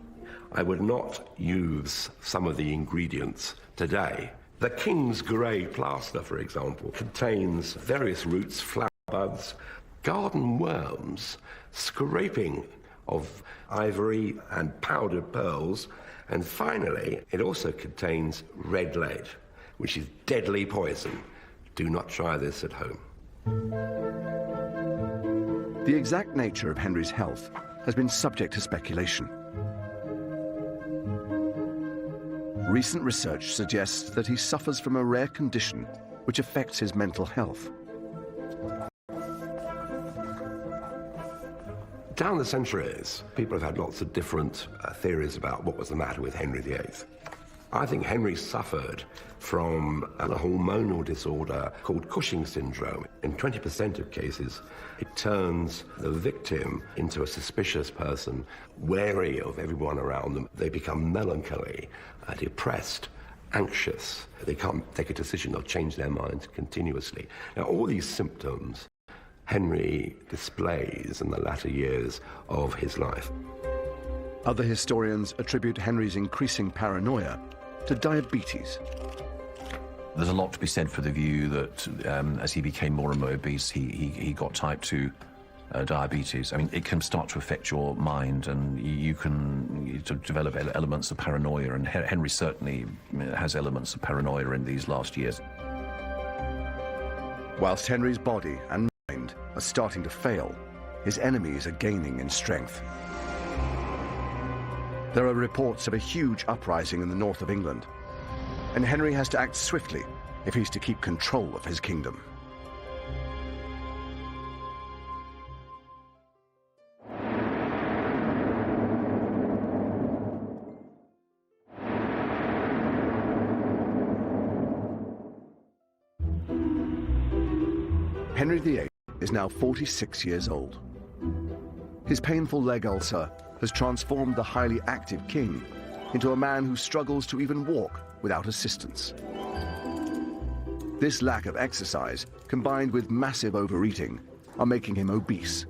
I would not use some of the ingredients today. The king's grey plaster, for example, contains various roots, flower buds, garden worms, scraping of ivory and powdered pearls, and finally, it also contains red lead, which is deadly poison. Do not try this at home. The exact nature of Henry's health has been subject to speculation. Recent research suggests that he suffers from a rare condition which affects his mental health. Down the centuries, people have had lots of different theories about what was the matter with Henry VIII. I think Henry suffered from a hormonal disorder called Cushing's syndrome. In 20% of cases, it turns the victim into a suspicious person, wary of everyone around them. They become melancholy, depressed, anxious. They can't take a decision, they'll change their minds continuously. Now, all these symptoms Henry displays in the latter years of his life. Other historians attribute Henry's increasing paranoia to diabetes. There's a lot to be said for the view that as he became more and more obese, he got type 2 diabetes. I mean, it can start to affect your mind, and you can develop elements of paranoia, and Henry certainly has elements of paranoia in these last years. Whilst Henry's body and mind are starting to fail, his enemies are gaining in strength. There are reports of a huge uprising in the north of England, and Henry has to act swiftly if he's to keep control of his kingdom. Henry VIII is now 46 years old. His painful leg ulcer has transformed the highly active king into a man who struggles to even walk without assistance. This lack of exercise, combined with massive overeating, are making him obese.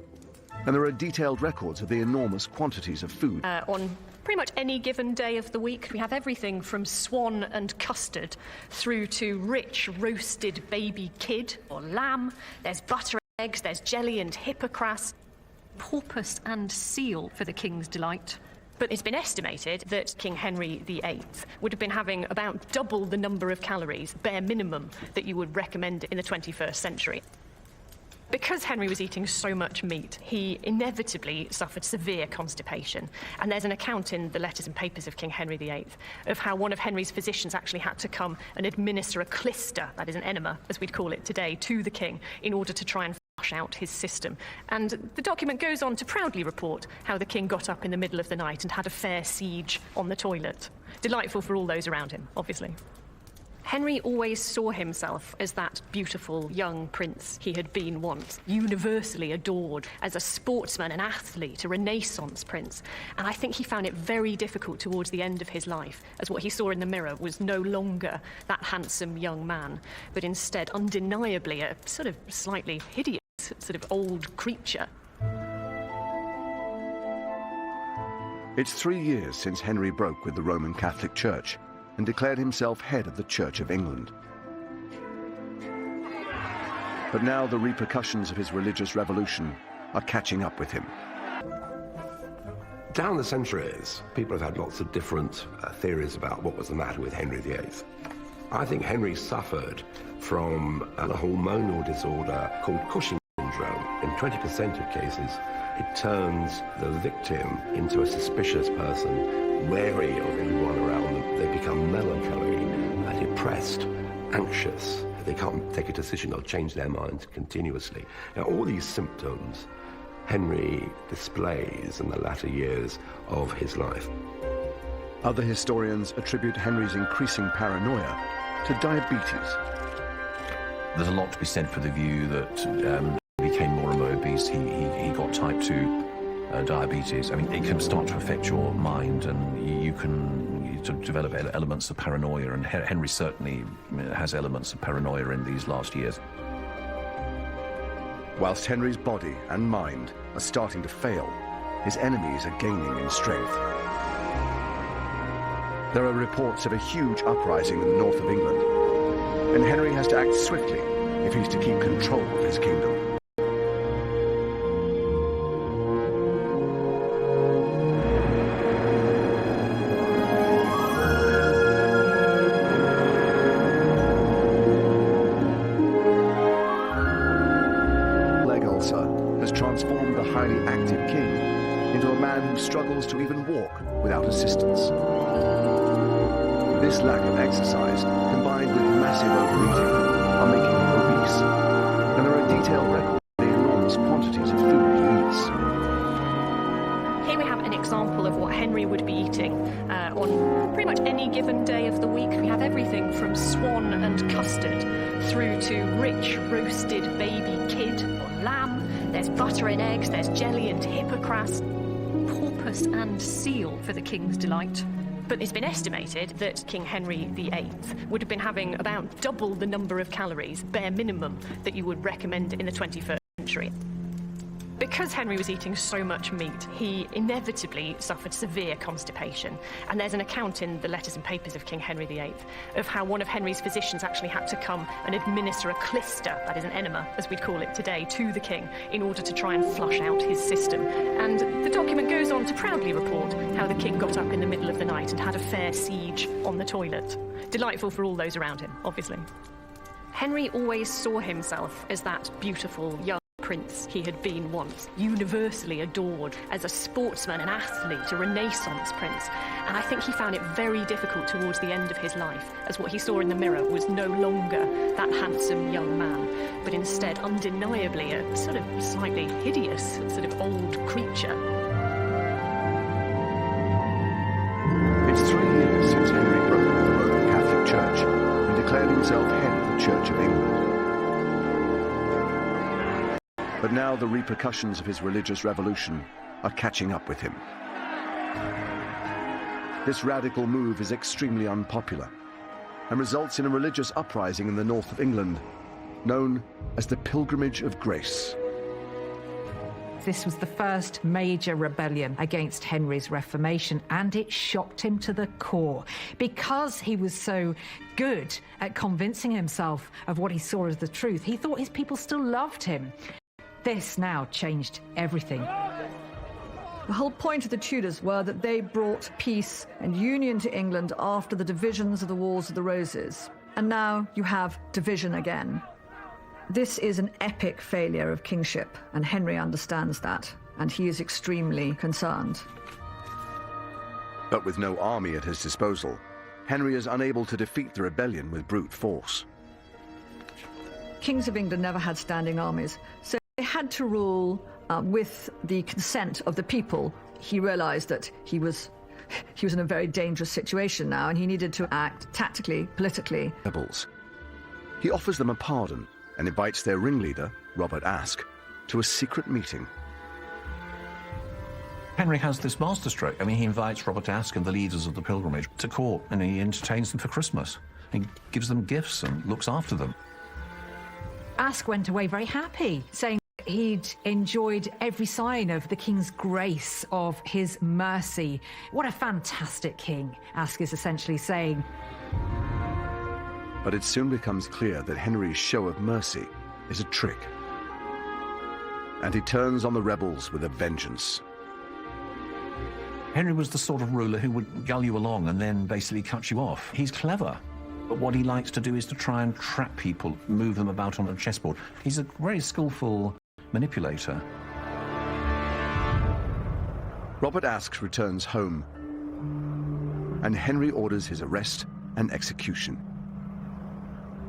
And there are detailed records of the enormous quantities of food. On pretty much any given day of the week, we have everything from swan and custard through to rich roasted baby kid or lamb. There's butter and eggs, there's jelly and hippocras, porpoise and seal for the king's delight. But it's been estimated that King Henry VIII would have been having about double the number of calories, bare minimum, that you would recommend in the 21st century. Because Henry was eating so much meat, he inevitably suffered severe constipation. And there's an account in the letters and papers of King Henry VIII of how one of Henry's physicians actually had to come and administer a clister, that is an enema, as we'd call it today, to the king in order to try and flush out his system. And the document goes on to proudly report how the king got up in the middle of the night and had a fair siege on the toilet. Delightful for all those around him, obviously. Henry always saw himself as that beautiful young prince he had been once, universally adored as a sportsman, an athlete, a Renaissance prince. And I think he found it very difficult towards the end of his life, as what he saw in the mirror was no longer that handsome young man, but instead undeniably a sort of slightly hideous sort of old creature. It's 3 years since Henry broke with the Roman Catholic Church and declared himself head of the Church of England. But now the repercussions of his religious revolution are catching up with him. Down the centuries, people have had lots of different theories about what was the matter with Henry VIII. I think Henry suffered from a hormonal disorder called Cushing's syndrome. In 20% of cases, it turns the victim into a suspicious person, wary of everyone around them. They become melancholy, depressed, anxious. If they can't take a decision, they'll change their minds continuously. Now, all these symptoms Henry displays in the latter years of his life. Other historians attribute Henry's increasing paranoia to diabetes. There's a lot to be said for the view that he became more and more obese. He got type 2 diabetes. I mean, it can start to affect your mind, and you can develop elements of paranoia, and Henry certainly has elements of paranoia in these last years. Whilst Henry's body and mind are starting to fail, his enemies are gaining in strength. There are reports of a huge uprising in the north of England, and Henry has to act swiftly if he's to keep control of his kingdom. Leg ulcer has transformed the highly active king into a man who struggles to even walk without assistance. This lack of exercise, combined with massive overeating, are making him obese, and there are detailed records of the enormous quantities of food he eats. Here we have an example of what Henry would be eating on pretty much any given day of the week. We have everything from swan and custard through to rich roasted baby kid or lamb. There's butter and eggs, there's jelly and hippocras, porpoise and seal for the king's delight. But it's been estimated that King Henry VIII would have been having about double the number of calories, bare minimum, that you would recommend in the 21st century. Because Henry was eating so much meat, he inevitably suffered severe constipation. And there's an account in the letters and papers of King Henry VIII of how one of Henry's physicians actually had to come and administer a clister, that is an enema, as we'd call it today, to the king in order to try and flush out his system. And the document goes on to proudly report how the king got up in the middle of the night and had a fair siege on the toilet. Delightful for all those around him, obviously. Henry always saw himself as that beautiful young prince he had been once, universally adored as a sportsman, an athlete, a Renaissance prince. And I think he found it very difficult towards the end of his life, as what he saw in the mirror was no longer that handsome young man, but instead undeniably a sort of slightly hideous, sort of old creature. It's 3 years since Henry broke with the Roman Catholic Church and declared himself head of the Church of England. But now the repercussions of his religious revolution are catching up with him. This radical move is extremely unpopular and results in a religious uprising in the north of England, known as the Pilgrimage of Grace. This was the first major rebellion against Henry's Reformation, and it shocked him to the core. Because he was so good at convincing himself of what he saw as the truth, he thought his people still loved him. This now changed everything. The whole point of the Tudors were that they brought peace and union to England after the divisions of the Wars of the Roses. And now you have division again. This is an epic failure of kingship, and Henry understands that, and he is extremely concerned. But with no army at his disposal, Henry is unable to defeat the rebellion with brute force. Kings of England never had standing armies, so they had to rule with the consent of the people. He realized that he was in a very dangerous situation now, and he needed to act tactically, politically. Rebels. He offers them a pardon and invites their ringleader, Robert Aske, to a secret meeting. Henry has this masterstroke. I mean, he invites Robert Aske and the leaders of the pilgrimage to court, and he entertains them for Christmas. He gives them gifts and looks after them. Aske went away very happy, saying he'd enjoyed every sign of the king's grace, of his mercy. What a fantastic king, Aske is essentially saying. But it soon becomes clear that Henry's show of mercy is a trick. And he turns on the rebels with a vengeance. Henry was the sort of ruler who would gull you along and then basically cut you off. He's clever. But what he likes to do is to try and trap people, move them about on a chessboard. He's a very skillful manipulator. Robert Asks returns home, and Henry orders his arrest and execution.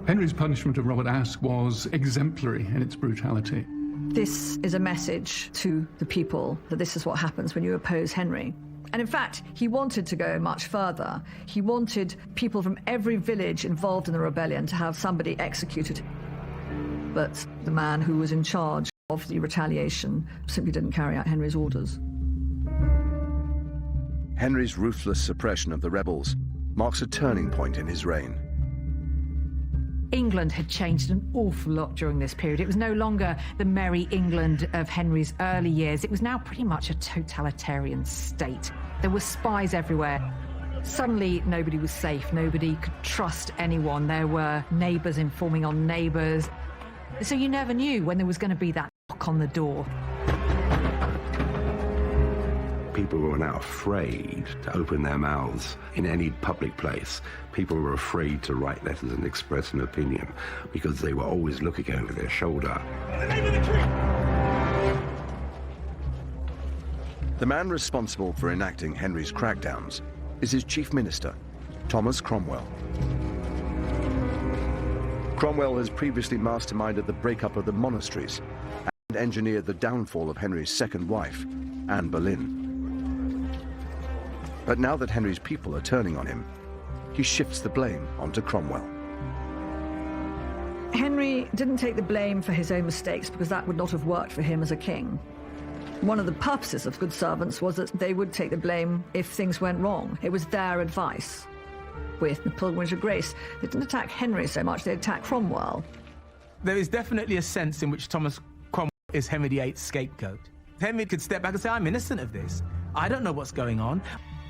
Henry's punishment of Robert Asks was exemplary in its brutality. This is a message to the people that this is what happens when you oppose Henry. And in fact, he wanted to go much further. He wanted people from every village involved in the rebellion to have somebody executed. But the man who was in charge of the retaliation simply didn't carry out Henry's orders. Henry's ruthless suppression of the rebels marks a turning point in his reign. England had changed an awful lot during this period. It was no longer the merry England of Henry's early years. It was now pretty much a totalitarian state. There were spies everywhere. Suddenly, nobody was safe. Nobody could trust anyone. There were neighbours informing on neighbours. So you never knew when there was going to be that knock on the door. People were now afraid to open their mouths in any public place. People were afraid to write letters and express an opinion because they were always looking over their shoulder. In the name of the king! The man responsible for enacting Henry's crackdowns is his chief minister, Thomas Cromwell. Cromwell has previously masterminded the breakup of the monasteries and engineered the downfall of Henry's second wife, Anne Boleyn. But now that Henry's people are turning on him, he shifts the blame onto Cromwell. Henry didn't take the blame for his own mistakes because that would not have worked for him as a king. One of the purposes of good servants was that they would take the blame if things went wrong. It was their advice. With the Pilgrimage of Grace, they didn't attack Henry so much, they attacked Cromwell. There is definitely a sense in which Thomas Cromwell is Henry VIII's scapegoat. Henry could step back and say, I'm innocent of this. I don't know what's going on.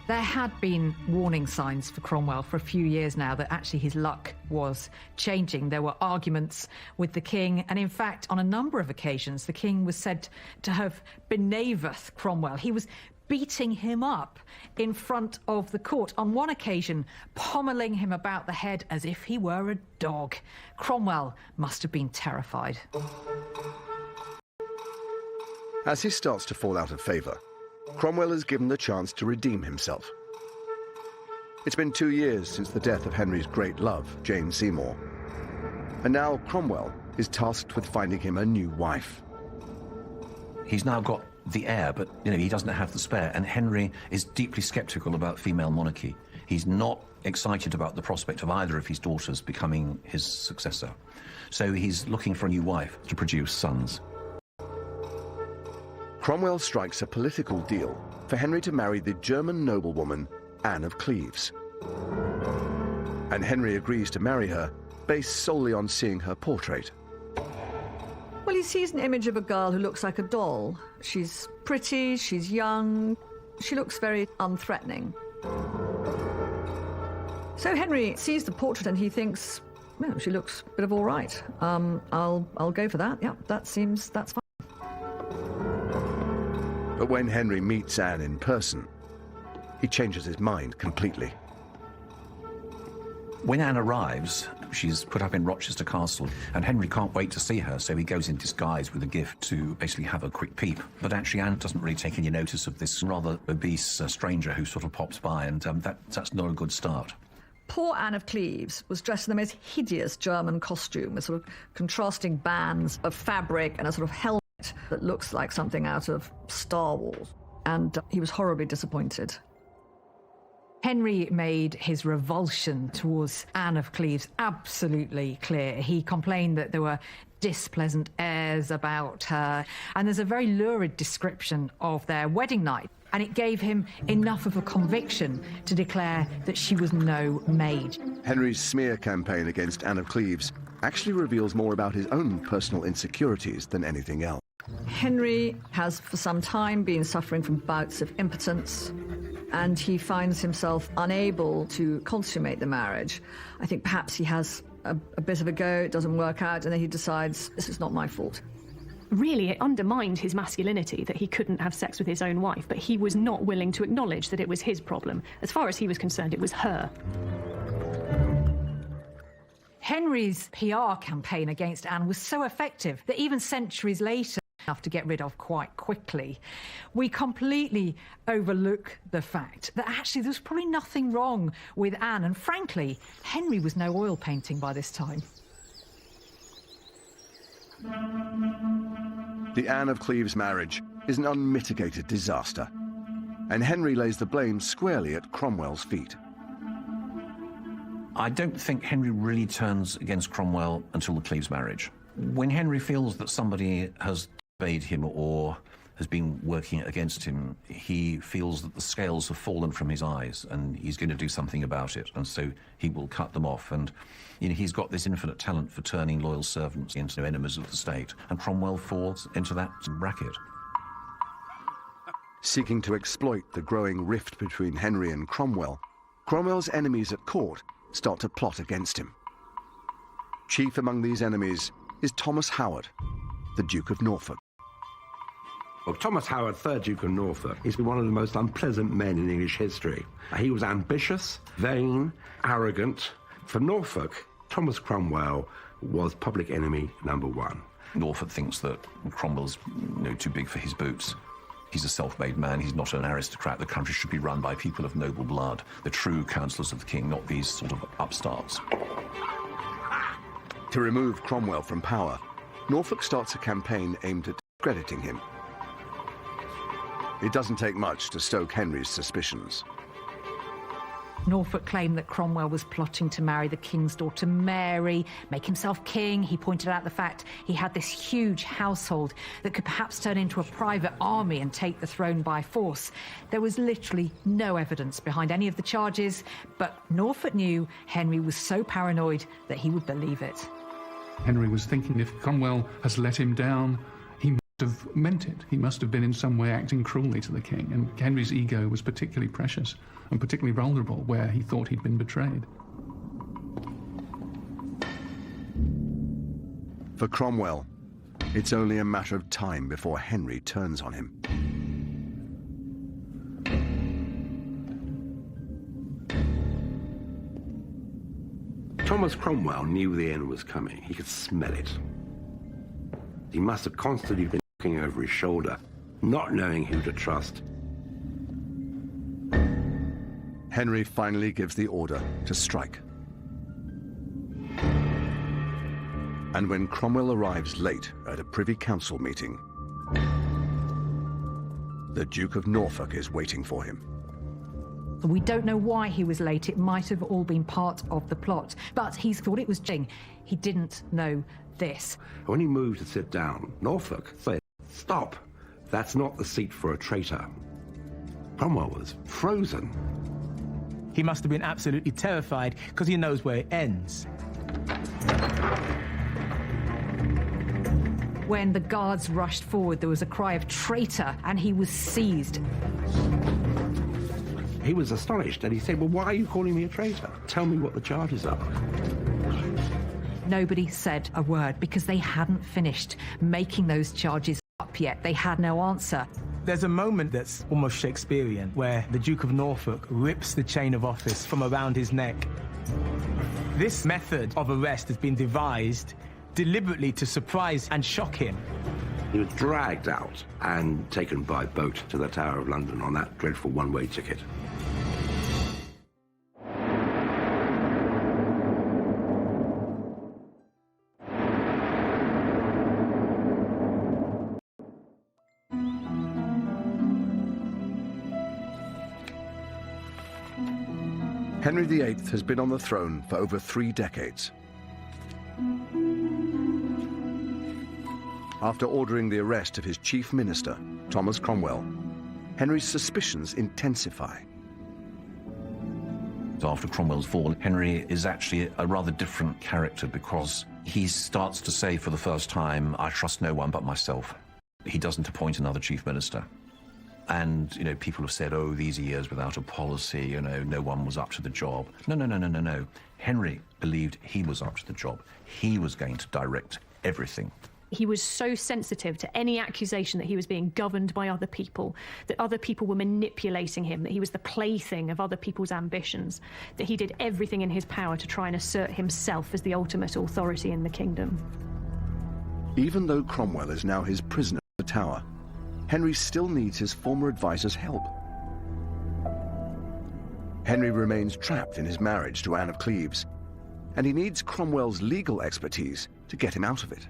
There had been warning signs for Cromwell for a few years now that actually his luck was changing. There were arguments with the king, and in fact, on a number of occasions, the king was said to have benaveth Cromwell. He was beating him up in front of the court. On one occasion, pommelling him about the head as if he were a dog. Cromwell must have been terrified. As he starts to fall out of favour, Cromwell is given the chance to redeem himself. It's been 2 years since the death of Henry's great love, Jane Seymour. And now Cromwell is tasked with finding him a new wife. He's now got the heir, but he doesn't have the spare, and Henry is deeply sceptical about female monarchy. He's not excited about the prospect of either of his daughters becoming his successor. So he's looking for a new wife to produce sons. Cromwell strikes a political deal for Henry to marry the German noblewoman Anne of Cleves. And Henry agrees to marry her based solely on seeing her portrait. Well, he sees an image of a girl who looks like a doll. She's pretty, she's young, she looks very unthreatening. So Henry sees the portrait and he thinks, well, she looks a bit of all right. I'll go for that. Yeah, that's fine. But when Henry meets Anne in person, he changes his mind completely. When Anne arrives, she's put up in Rochester Castle, and Henry can't wait to see her, so he goes in disguise with a gift to basically have a quick peep. But actually, Anne doesn't really take any notice of this rather obese stranger who sort of pops by, and that's not a good start. Poor Anne of Cleves was dressed in the most hideous German costume with sort of contrasting bands of fabric and a sort of helmet that looks like something out of Star Wars. And he was horribly disappointed. Henry made his revulsion towards Anne of Cleves absolutely clear. He complained that there were displeasant airs about her, and there's a very lurid description of their wedding night, and it gave him enough of a conviction to declare that she was no maid. Henry's smear campaign against Anne of Cleves actually reveals more about his own personal insecurities than anything else. Henry has for some time been suffering from bouts of impotence, and he finds himself unable to consummate the marriage. I think perhaps he has a bit of a go, it doesn't work out, and then he decides, this is not my fault. Really, it undermined his masculinity that he couldn't have sex with his own wife, but he was not willing to acknowledge that it was his problem. As far as he was concerned, it was her. Henry's PR campaign against Anne was so effective that even centuries later, enough to get rid of quite quickly. We completely overlook the fact that actually there was probably nothing wrong with Anne, and frankly, Henry was no oil painting by this time. The Anne of Cleves marriage is an unmitigated disaster, and Henry lays the blame squarely at Cromwell's feet. I don't think Henry really turns against Cromwell until the Cleves marriage. When Henry feels that somebody has obeyed him or has been working against him, he feels that the scales have fallen from his eyes and he's going to do something about it, and so he will cut them off. And he's got this infinite talent for turning loyal servants into enemies of the state, and Cromwell falls into that bracket. Seeking to exploit the growing rift between Henry and Cromwell, Cromwell's enemies at court start to plot against him. Chief among these enemies is Thomas Howard, the Duke of Norfolk. Well, Thomas Howard, 3rd Duke of Norfolk, is one of the most unpleasant men in English history. He was ambitious, vain, arrogant. For Norfolk, Thomas Cromwell was public enemy number 1. Norfolk thinks that Cromwell's too big for his boots. He's a self-made man, he's not an aristocrat. The country should be run by people of noble blood, the true counsellors of the king, not these sort of upstarts. To remove Cromwell from power, Norfolk starts a campaign aimed at discrediting him. It doesn't take much to stoke Henry's suspicions. Norfolk claimed that Cromwell was plotting to marry the king's daughter Mary, make himself king. He pointed out the fact he had this huge household that could perhaps turn into a private army and take the throne by force. There was literally no evidence behind any of the charges, but Norfolk knew Henry was so paranoid that he would believe it. Henry was thinking if Cromwell has let him down, he must have meant it. He must have been in some way acting cruelly to the king, and Henry's ego was particularly precious and particularly vulnerable where he thought he'd been betrayed. For Cromwell, it's only a matter of time before Henry turns on him. Thomas Cromwell knew the end was coming. He could smell it. He must have constantly been looking over his shoulder, not knowing who to trust. Henry finally gives the order to strike. And when Cromwell arrives late at a Privy Council meeting, the Duke of Norfolk is waiting for him. We don't know why he was late. It might have all been part of the plot, but he thought it was Jing. He didn't know this. When he moved to sit down, Norfolk said, "Stop. That's not the seat for a traitor." Cromwell was frozen. He must have been absolutely terrified because he knows where it ends. When the guards rushed forward, there was a cry of traitor, and he was seized. He was astonished, and he said, "Well, why are you calling me a traitor? Tell me what the charges are." Nobody said a word because they hadn't finished making those charges up yet. They had no answer. There's a moment that's almost Shakespearean where the Duke of Norfolk rips the chain of office from around his neck. This method of arrest has been devised deliberately to surprise and shock him. He was dragged out and taken by boat to the Tower of London on that dreadful one-way ticket. Henry VIII has been on the throne for over 3 decades. After ordering the arrest of his chief minister, Thomas Cromwell, Henry's suspicions intensify. After Cromwell's fall, Henry is actually a rather different character because he starts to say for the first time, "I trust no one but myself." He doesn't appoint another chief minister. And, people have said, "Oh, these are years without a policy, no one was up to the job." No. Henry believed he was up to the job. He was going to direct everything. He was so sensitive to any accusation that he was being governed by other people, that other people were manipulating him, that he was the plaything of other people's ambitions, that he did everything in his power to try and assert himself as the ultimate authority in the kingdom. Even though Cromwell is now his prisoner for Tower, Henry still needs his former advisor's help. Henry remains trapped in his marriage to Anne of Cleves, and he needs Cromwell's legal expertise to get him out of it.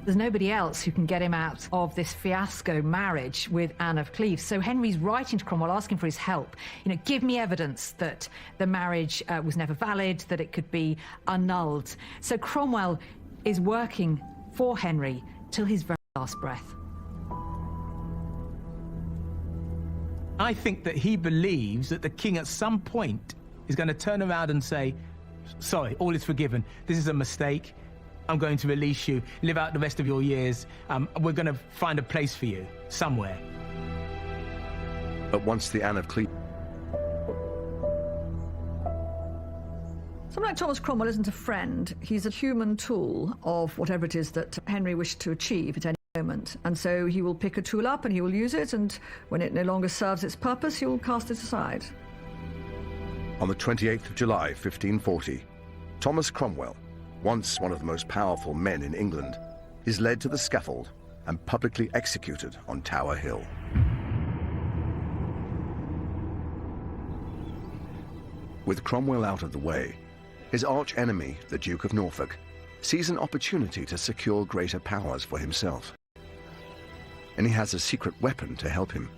There's nobody else who can get him out of this fiasco marriage with Anne of Cleves. So Henry's writing to Cromwell asking for his help. You know, give me evidence that the marriage was never valid, that it could be annulled. So Cromwell is working for Henry till his very last breath. I think that he believes that the king at some point is going to turn around and say, sorry, all is forgiven. This is a mistake. I'm going to release you, live out the rest of your years. We're going to find a place for you, somewhere. But once the Anne of Cleves... Someone like Thomas Cromwell isn't a friend. He's a human tool of whatever it is that Henry wished to achieve at any moment. And so he will pick a tool up and he will use it, and when it no longer serves its purpose, he will cast it aside. On the 28th of July, 1540, Thomas Cromwell, once one of the most powerful men in England, is led to the scaffold and publicly executed on Tower Hill. With Cromwell out of the way, his arch-enemy, the Duke of Norfolk, sees an opportunity to secure greater powers for himself. And he has a secret weapon to help him: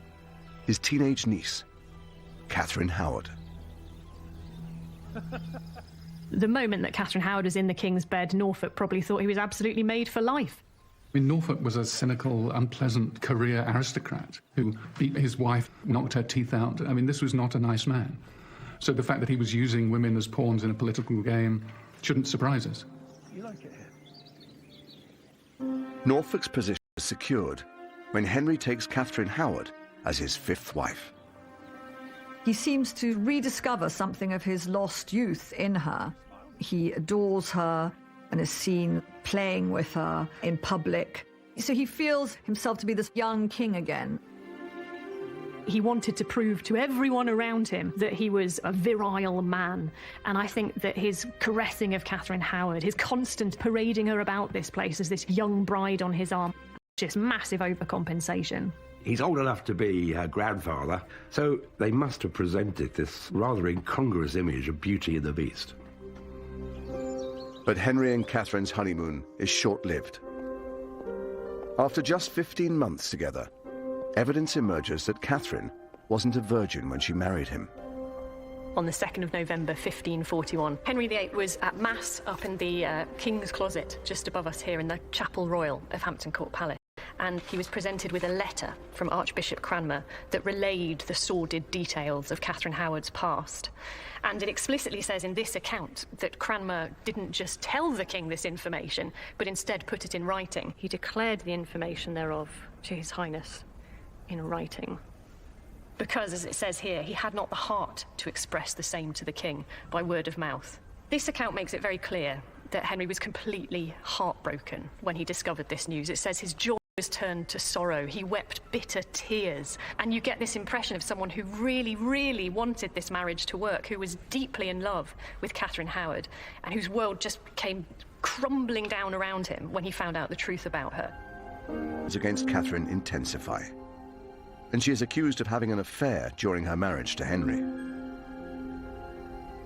his teenage niece, Catherine Howard. The moment that Catherine Howard was in the king's bed, Norfolk probably thought he was absolutely made for life. I mean, Norfolk was a cynical, unpleasant career aristocrat who beat his wife, knocked her teeth out. I mean, this was not a nice man. So the fact that he was using women as pawns in a political game shouldn't surprise us. You like it here? Norfolk's position is secured when Henry takes Catherine Howard as his fifth wife. He seems to rediscover something of his lost youth in her. He adores her and is seen playing with her in public. So he feels himself to be this young king again. He wanted to prove to everyone around him that he was a virile man. And I think that his caressing of Catherine Howard, his constant parading her about this place as this young bride on his arm, just massive overcompensation. He's old enough to be her grandfather, so they must have presented this rather incongruous image of Beauty and the Beast. But Henry and Catherine's honeymoon is short-lived. After just 15 months together, evidence emerges that Catherine wasn't a virgin when she married him. On the 2nd of November, 1541, Henry VIII was at Mass up in the King's Closet, just above us here in the Chapel Royal of Hampton Court Palace. And he was presented with a letter from Archbishop Cranmer that relayed the sordid details of Catherine Howard's past. And it explicitly says in this account that Cranmer didn't just tell the king this information, but instead put it in writing. He declared the information thereof to His Highness in writing. Because, as it says here, he had not the heart to express the same to the king by word of mouth. This account makes it very clear that Henry was completely heartbroken when he discovered this news. It says his joy was turned to sorrow. He wept bitter tears. And you get this impression of someone who really, really wanted this marriage to work, who was deeply in love with Catherine Howard, and whose world just came crumbling down around him when he found out the truth about her. Against Catherine intensify, and she is accused of having an affair during her marriage to Henry.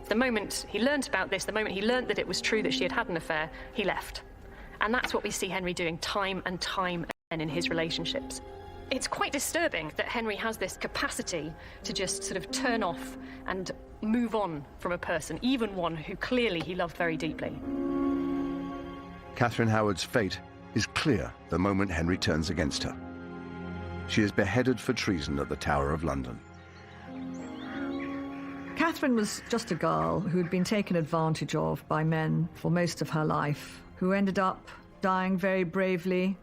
The moment he learnt about this, the moment he learnt that it was true that she had had an affair, he left. And that's what we see Henry doing time and time again in his relationships. It's quite disturbing that Henry has this capacity to just sort of turn off and move on from a person, even one who clearly he loved very deeply. Catherine Howard's fate is clear the moment Henry turns against her. She is beheaded for treason at the Tower of London. Catherine was just a girl who had been taken advantage of by men for most of her life, who ended up dying very bravely,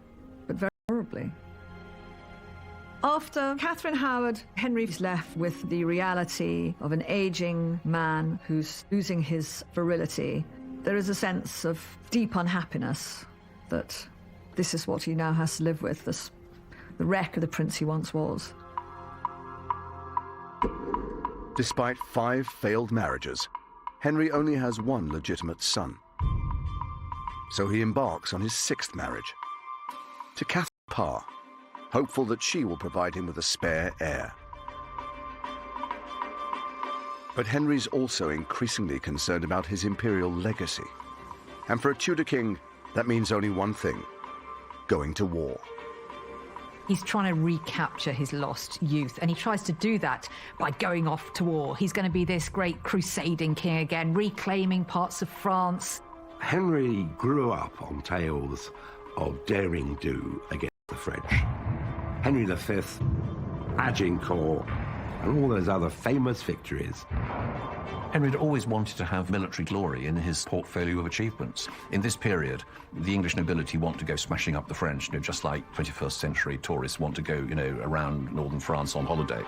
but very horribly. After Catherine Howard, Henry's left with the reality of an aging man who's losing his virility. There is a sense of deep unhappiness that this is what he now has to live with, the wreck of the prince he once was. Despite 5 failed marriages, Henry only has one legitimate son. So he embarks on his 6th marriage, to Catherine. Parr, hopeful that she will provide him with a spare heir. But Henry's also increasingly concerned about his imperial legacy. And for a Tudor king, that means only one thing: going to war. He's trying to recapture his lost youth, and he tries to do that by going off to war. He's going to be this great crusading king again, reclaiming parts of France. Henry grew up on tales of daring do against the French. Henry V, Agincourt, and all those other famous victories. Henry had always wanted to have military glory in his portfolio of achievements. In this period, the English nobility want to go smashing up the French, just like 21st century tourists want to go, around northern France on holiday.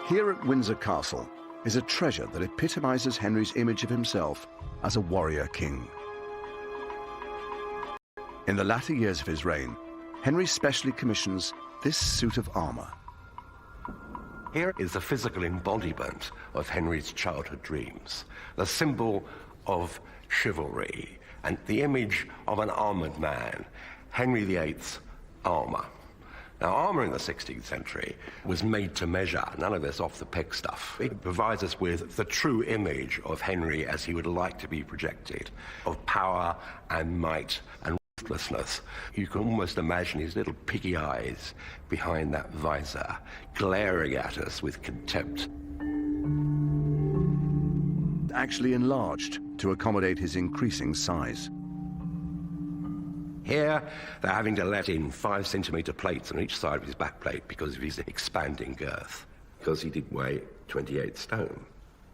Here at Windsor Castle is a treasure that epitomizes Henry's image of himself as a warrior king. In the latter years of his reign, Henry specially commissions this suit of armor. Here is the physical embodiment of Henry's childhood dreams, the symbol of chivalry, and the image of an armored man, Henry VIII's armor. Now, armor in the 16th century was made to measure, none of this off-the-peg stuff. It provides us with the true image of Henry as he would like to be projected, of power and might and ruthlessness. You can almost imagine his little piggy eyes behind that visor, glaring at us with contempt. Actually enlarged to accommodate his increasing size. Here, they're having to let in 5-centimeter plates on each side of his back plate because of his expanding girth, because he did weigh 28 stone.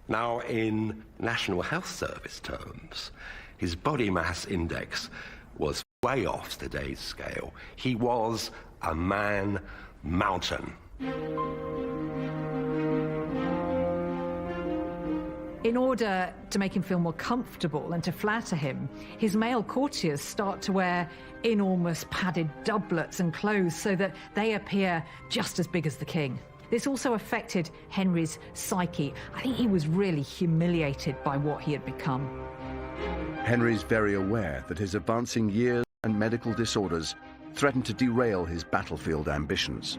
Now, in National Health Service terms, his body mass index was way off today's scale. He was a man mountain. In order to make him feel more comfortable and to flatter him, his male courtiers start to wear enormous padded doublets and clothes so that they appear just as big as the king. This also affected Henry's psyche. I think he was really humiliated by what he had become. Henry's very aware that his advancing years and medical disorders threaten to derail his battlefield ambitions.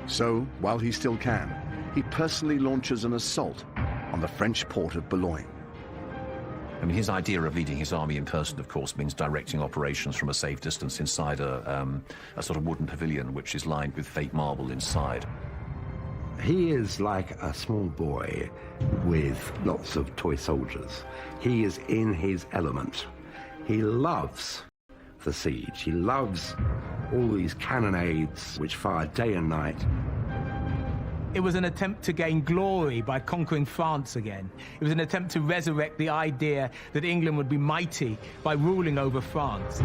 So, while he still can, he personally launches an assault on the French port of Boulogne. I mean, his idea of leading his army in person, of course, means directing operations from a safe distance inside a sort of wooden pavilion, which is lined with fake marble inside. He is like a small boy with lots of toy soldiers. He is in his element. He loves the siege. He loves all these cannonades which fire day and night. It was an attempt to gain glory by conquering France again. It was an attempt to resurrect the idea that England would be mighty by ruling over France.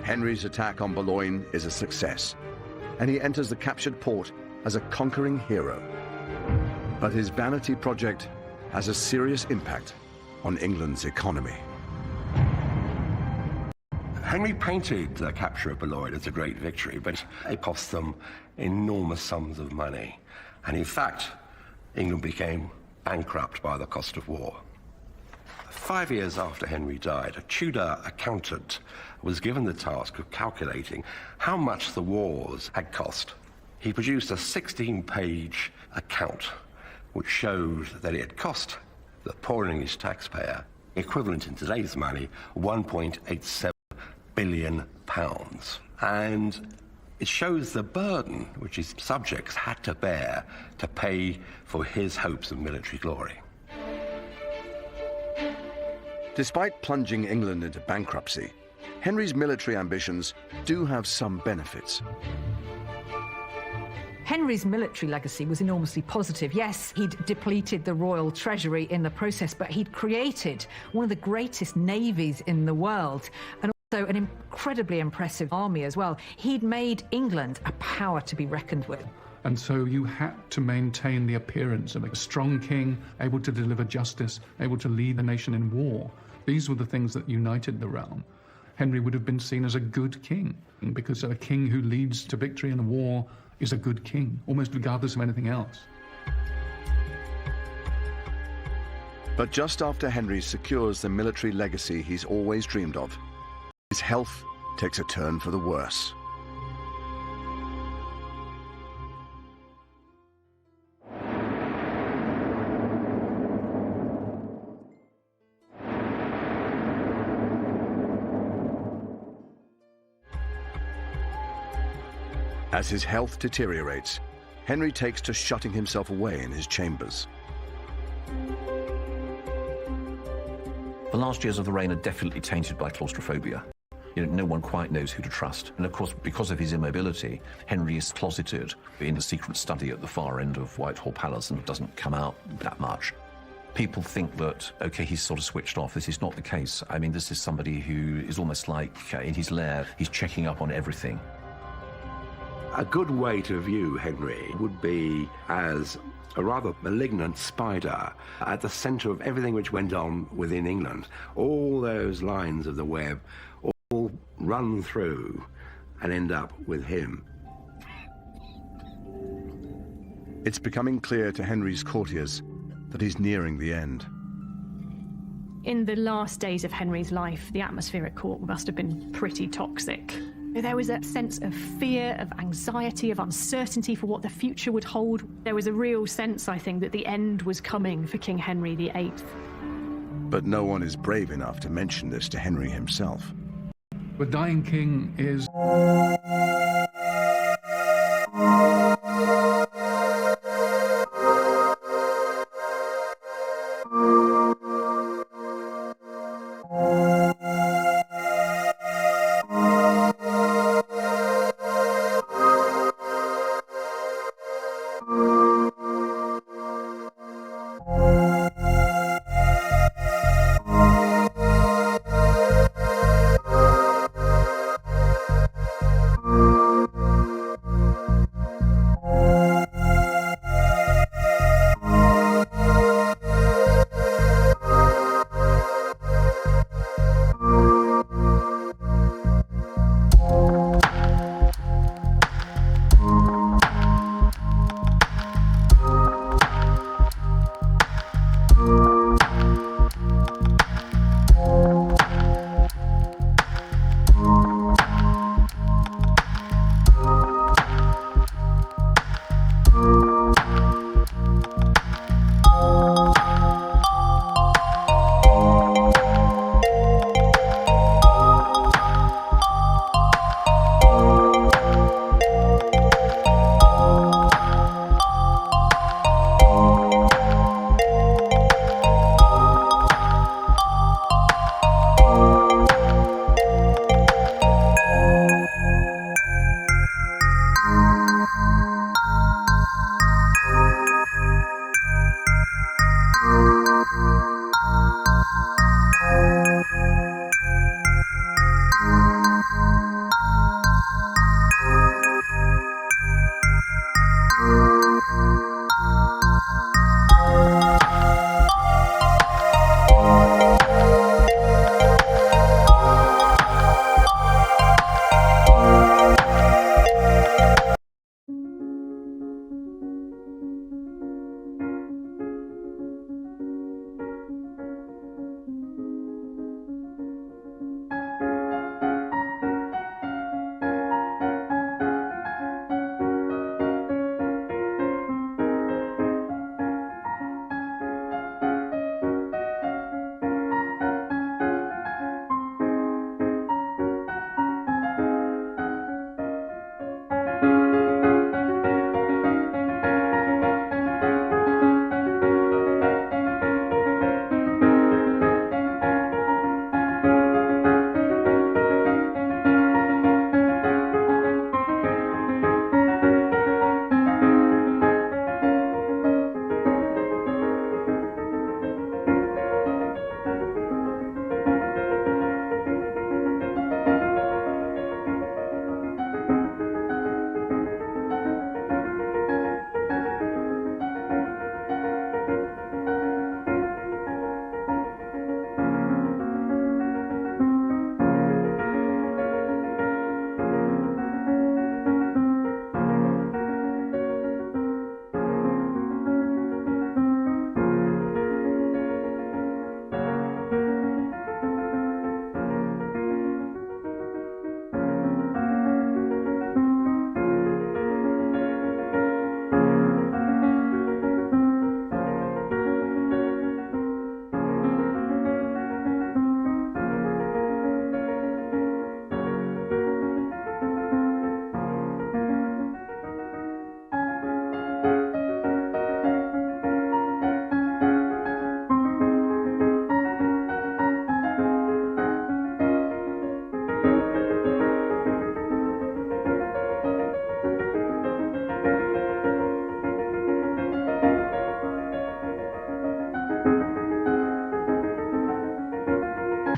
Henry's attack on Boulogne is a success, and he enters the captured port as a conquering hero. But his vanity project has a serious impact on England's economy. Henry painted the capture of Boulogne as a great victory, but it cost them enormous sums of money. And in fact, England became bankrupt by the cost of war. 5 years after Henry died, a Tudor accountant was given the task of calculating how much the wars had cost. He produced a 16-page account which showed that it had cost the poor English taxpayer, equivalent in today's money, £1.87 billion. And it shows the burden which his subjects had to bear to pay for his hopes of military glory. Despite plunging England into bankruptcy, Henry's military ambitions do have some benefits. Henry's military legacy was enormously positive. Yes, he'd depleted the royal treasury in the process, but he'd created one of the greatest navies in the world, and also an incredibly impressive army as well. He'd made England a power to be reckoned with. And so you had to maintain the appearance of a strong king, able to deliver justice, able to lead the nation in war. These were the things that united the realm. Henry would have been seen as a good king, because a king who leads to victory in a war is a good king, almost regardless of anything else. But just after Henry secures the military legacy he's always dreamed of, His health takes a turn for the worse. As his health deteriorates, Henry takes to shutting himself away in his chambers. The last years of the reign are definitely tainted by claustrophobia. No one quite knows who to trust. And of course, because of his immobility, Henry is closeted in a secret study at the far end of Whitehall Palace and doesn't come out that much. People think that, OK, he's sort of switched off. This is not the case. I mean, this is somebody who is almost like in his lair, he's checking up on everything. A good way to view Henry would be as a rather malignant spider at the centre of everything which went on within England. All those lines of the web all run through and end up with him. It's becoming clear to Henry's courtiers that he's nearing the end. In the last days of Henry's life, the atmosphere at court must have been pretty toxic. There was a sense of fear, of anxiety, of uncertainty for what the future would hold. There was a real sense, I think, that the end was coming for King Henry VIII. But no one is brave enough to mention this to Henry himself. The dying king is...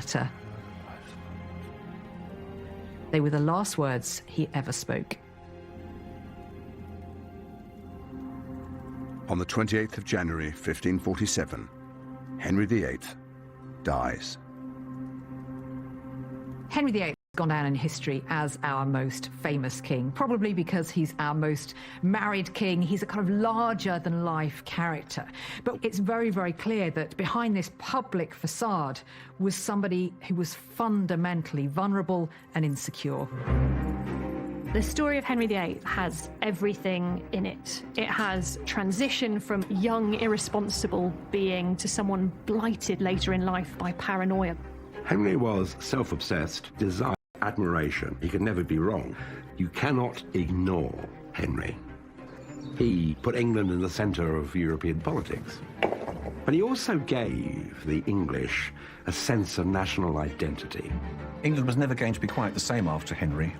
letter. They were the last words he ever spoke. On the 28th of January, 1547, Henry VIII dies. Henry VIII has gone down in history as our most famous king, probably because he's our most married king. He's a kind of larger-than-life character. But it's very, very clear that behind this public facade was somebody who was fundamentally vulnerable and insecure. The story of Henry VIII has everything in it. It has transition from young, irresponsible being to someone blighted later in life by paranoia. Henry was self-obsessed, desired admiration. He could never be wrong. You cannot ignore Henry. He put England in the centre of European politics. But he also gave the English a sense of national identity. England was never going to be quite the same after Henry.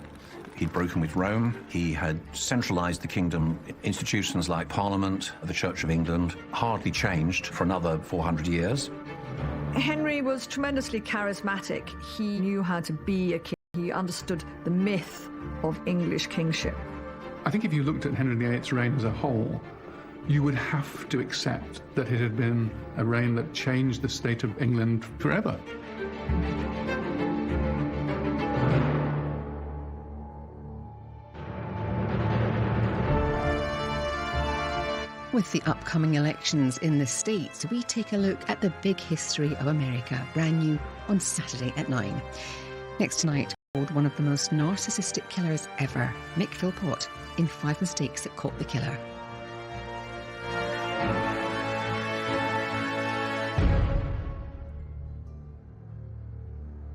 He'd broken with Rome. He had centralised the kingdom. Institutions like Parliament, the Church of England, hardly changed for another 400 years. Henry was tremendously charismatic. He knew how to be a king. He understood the myth of English kingship. I think if you looked at Henry VIII's reign as a whole, you would have to accept that it had been a reign that changed the state of England forever. With the upcoming elections in the States, we take a look at the big history of America, brand new on Saturday at 9. Next tonight, one of the most narcissistic killers ever, Mick Philpott, in 5 Mistakes That Caught the Killer.